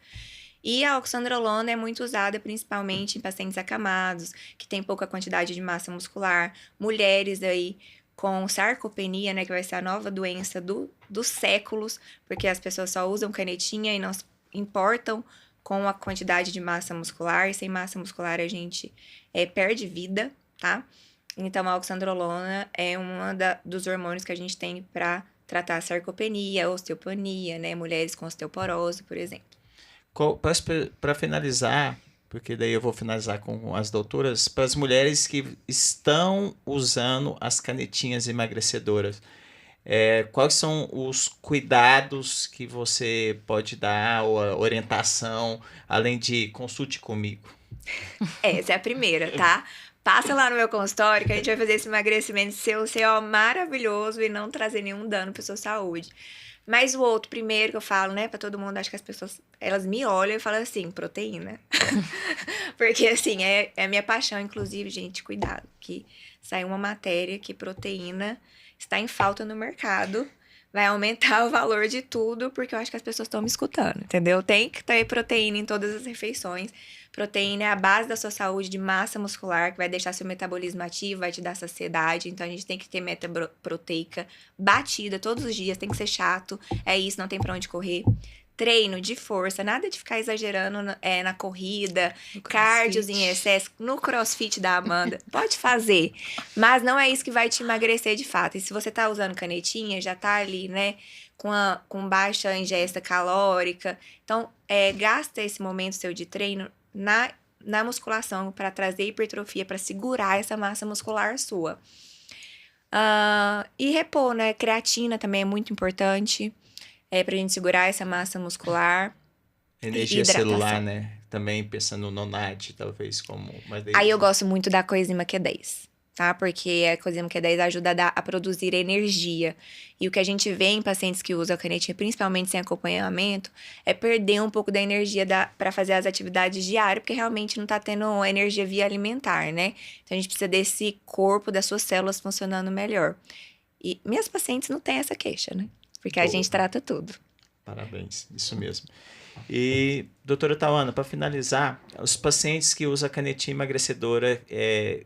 E a oxandrolona é muito usada principalmente em pacientes acamados, que tem pouca quantidade de massa muscular, mulheres aí com sarcopenia, né, que vai ser a nova doença dos séculos, porque as pessoas só usam canetinha e não se importam com a quantidade de massa muscular, e sem massa muscular a gente perde vida, tá? Então, a oxandrolona é dos hormônios que a gente tem para tratar a sarcopenia, osteopenia, né? Mulheres com osteoporose, por exemplo. Para finalizar, porque daí eu vou finalizar com as doutoras, para as mulheres que estão usando as canetinhas emagrecedoras. Quais são os cuidados que você pode dar, ou a orientação, além de consulte comigo? Essa é a primeira, tá? Passa lá no meu consultório que a gente vai fazer esse emagrecimento seu ser ó, maravilhoso e não trazer nenhum dano para sua saúde. Mas o outro, primeiro que eu falo, né, para todo mundo, acho que as pessoas, elas me olham e falam assim, proteína. Porque, assim, é a minha paixão, inclusive, gente, cuidado, que saiu uma matéria que proteína está em falta no mercado, vai aumentar o valor de tudo, porque eu acho que as pessoas estão me escutando, entendeu? Tem que ter proteína em todas as refeições. Proteína é a base da sua saúde de massa muscular, que vai deixar seu metabolismo ativo, vai te dar saciedade. Então, a gente tem que ter meta proteica batida todos os dias, tem que ser chato. É isso, não tem pra onde correr. Treino de força, nada de ficar exagerando na corrida, cardios em excesso, no crossfit da Amanda. Pode fazer, mas não é isso que vai te emagrecer de fato. E se você tá usando canetinha, já tá ali, né, com baixa ingesta calórica. Então, gasta esse momento seu de treino na musculação para trazer hipertrofia, para segurar essa massa muscular sua. E repor, né? Creatina também é muito importante. Pra gente segurar essa massa muscular. Energia celular, né? Também pensando no NAD, talvez, como uma deles. Aí eu gosto muito da coenzima Q10, tá? Porque a coenzima Q10 ajuda a produzir energia. E o que a gente vê em pacientes que usam a canetinha, principalmente sem acompanhamento, é perder um pouco da energia para fazer as atividades diárias, porque realmente não tá tendo energia via alimentar, né? Então a gente precisa desse corpo, das suas células funcionando melhor. E minhas pacientes não têm essa queixa, né? Porque a gente trata tudo. Parabéns, isso mesmo. E, doutora Tauana, para finalizar, os pacientes que usam a canetinha emagrecedora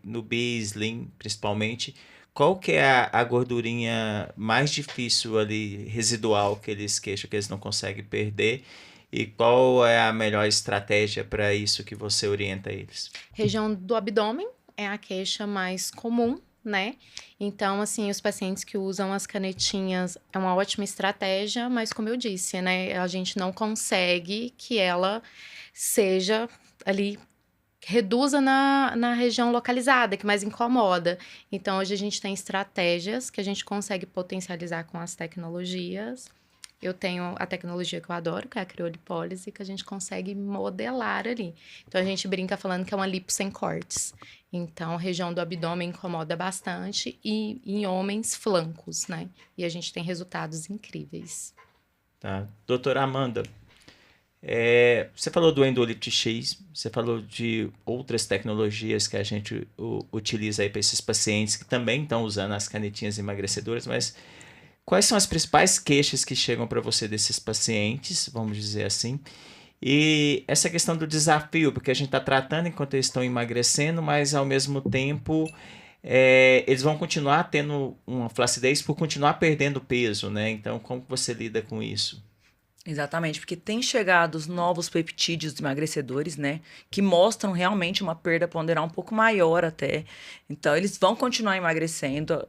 no B-Slim, principalmente, qual que é a gordurinha mais difícil ali, residual, que eles queixam, que eles não conseguem perder? E qual é a melhor estratégia para isso que você orienta eles? Região do abdômen é a queixa mais comum, né? Então, assim, os pacientes que usam as canetinhas é uma ótima estratégia, mas como eu disse, né? A gente não consegue que ela seja ali, reduza na região localizada, que mais incomoda. Então, hoje a gente tem estratégias que a gente consegue potencializar com as tecnologias. Eu tenho a tecnologia que eu adoro, que é a criolipólise, que a gente consegue modelar ali. Então, a gente brinca falando que é uma lipo sem cortes. Então, a região do abdômen incomoda bastante e em homens, flancos, né? E a gente tem resultados incríveis. Tá. Doutora Amanda, você falou do Endolift X, você falou de outras tecnologias que a gente utiliza aí para esses pacientes que também estão usando as canetinhas emagrecedoras, mas quais são as principais queixas que chegam para você desses pacientes, vamos dizer assim? E essa questão do desafio, porque a gente está tratando enquanto eles estão emagrecendo, mas ao mesmo tempo eles vão continuar tendo uma flacidez por continuar perdendo peso, né? Então, como você lida com isso? Exatamente, porque tem chegado os novos peptídeos emagrecedores, né? Que mostram realmente uma perda ponderal um pouco maior até. Então, eles vão continuar emagrecendo.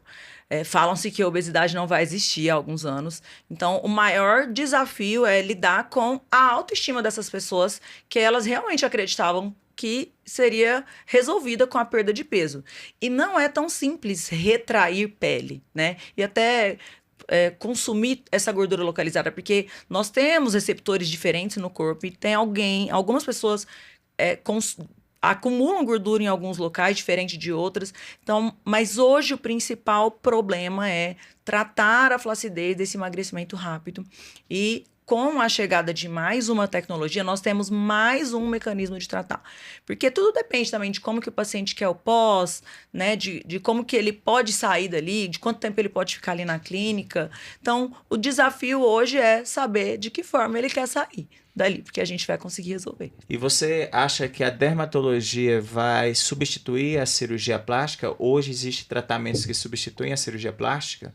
Falam-se que a obesidade não vai existir há alguns anos. Então, o maior desafio é lidar com a autoestima dessas pessoas que elas realmente acreditavam que seria resolvida com a perda de peso. E não é tão simples retrair pele, né? E até consumir essa gordura localizada, porque nós temos receptores diferentes no corpo e tem algumas pessoas acumulam gordura em alguns locais, diferente de outras. Então, mas hoje o principal problema é tratar a flacidez desse emagrecimento rápido. E com a chegada de mais uma tecnologia, nós temos mais um mecanismo de tratar. Porque tudo depende também de como que o paciente quer o pós, né? De como que ele pode sair dali, de quanto tempo ele pode ficar ali na clínica. Então, o desafio hoje é saber de que forma ele quer sair dali, porque a gente vai conseguir resolver. E você acha que a dermatologia vai substituir a cirurgia plástica? Hoje existem tratamentos que substituem a cirurgia plástica?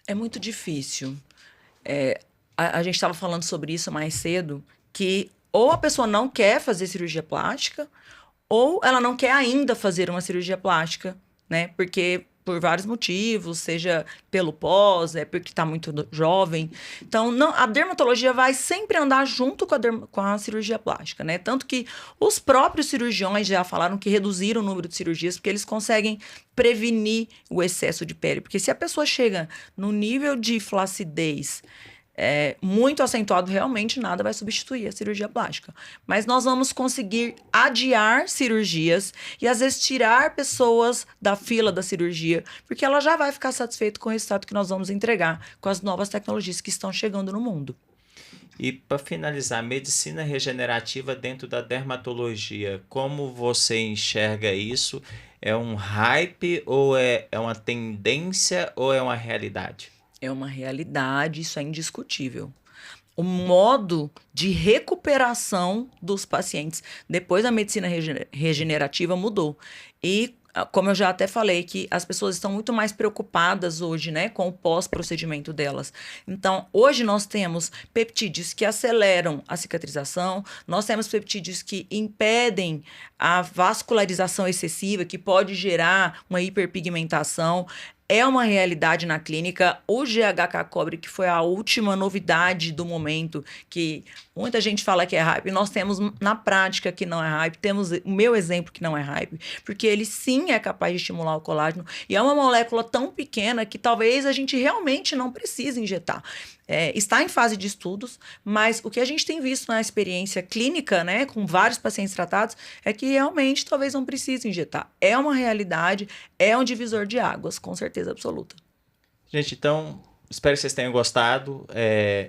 É muito difícil. A gente estava falando sobre isso mais cedo, que ou a pessoa não quer fazer cirurgia plástica, ou ela não quer ainda fazer uma cirurgia plástica, né? Porque por vários motivos, seja pelo pós, porque está muito jovem. Então, a dermatologia vai sempre andar junto com a cirurgia plástica, né? Tanto que os próprios cirurgiões já falaram que reduziram o número de cirurgias porque eles conseguem prevenir o excesso de pele. Porque se a pessoa chega no nível de flacidez muito acentuado, realmente nada vai substituir a cirurgia plástica. Mas nós vamos conseguir adiar cirurgias e, às vezes, tirar pessoas da fila da cirurgia, porque ela já vai ficar satisfeita com o resultado que nós vamos entregar com as novas tecnologias que estão chegando no mundo. E para finalizar, medicina regenerativa dentro da dermatologia, como você enxerga isso? É um hype ou é uma tendência ou é uma realidade? É uma realidade, isso é indiscutível. O modo de recuperação dos pacientes depois da medicina regenerativa mudou. E, como eu já até falei, que as pessoas estão muito mais preocupadas hoje, né, com o pós-procedimento delas. Então, hoje nós temos peptídeos que aceleram a cicatrização, nós temos peptídeos que impedem a vascularização excessiva, que pode gerar uma hiperpigmentação. É uma realidade na clínica. O GHK Cobre, que foi a última novidade do momento, que muita gente fala que é hype, nós temos na prática que não é hype, temos o meu exemplo que não é hype, porque ele sim é capaz de estimular o colágeno, e é uma molécula tão pequena que talvez a gente realmente não precise injetar. Está em fase de estudos, mas o que a gente tem visto na experiência clínica, né, com vários pacientes tratados, é que realmente talvez não precise injetar. É uma realidade, é um divisor de águas, com certeza absoluta. Gente, então, espero que vocês tenham gostado.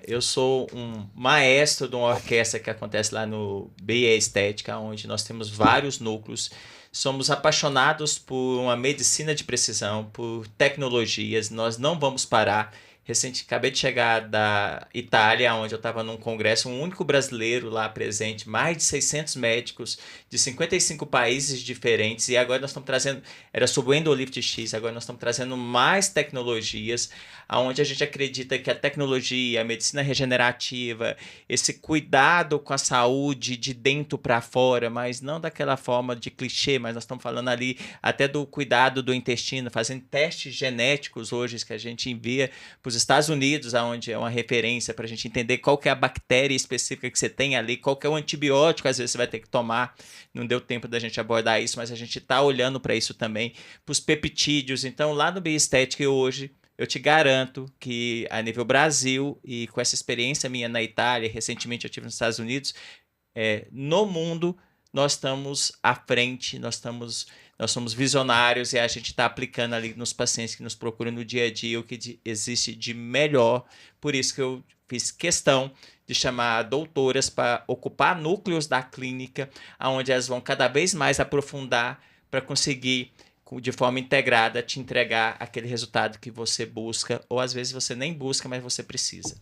Eu sou um maestro de uma orquestra que acontece lá no BE Estética, onde nós temos vários núcleos. Somos apaixonados por uma medicina de precisão, por tecnologias. Nós não vamos parar. Acabei de chegar da Itália, onde eu estava num congresso, um único brasileiro lá presente, mais de 600 médicos de 55 países diferentes, e agora nós estamos trazendo, era sobre o Endolift X, agora nós estamos trazendo mais tecnologias, onde a gente acredita que a tecnologia, a medicina regenerativa, esse cuidado com a saúde de dentro para fora, mas não daquela forma de clichê, mas nós estamos falando ali até do cuidado do intestino, fazendo testes genéticos hoje que a gente envia para os Estados Unidos, onde é uma referência para a gente entender qual que é a bactéria específica que você tem ali, qual que é o antibiótico, às vezes você vai ter que tomar. Não deu tempo da gente abordar isso, mas a gente está olhando para isso também, para os peptídeos. Então, lá no Bioestética hoje, eu te garanto que a nível Brasil e com essa experiência minha na Itália, recentemente eu estive nos Estados Unidos, no mundo nós estamos à frente, nós somos visionários e a gente está aplicando ali nos pacientes que nos procuram no dia a dia o que existe de melhor. Por isso que eu fiz questão de chamar doutoras para ocupar núcleos da clínica, onde elas vão cada vez mais aprofundar para conseguir, de forma integrada, te entregar aquele resultado que você busca, ou às vezes você nem busca, mas você precisa.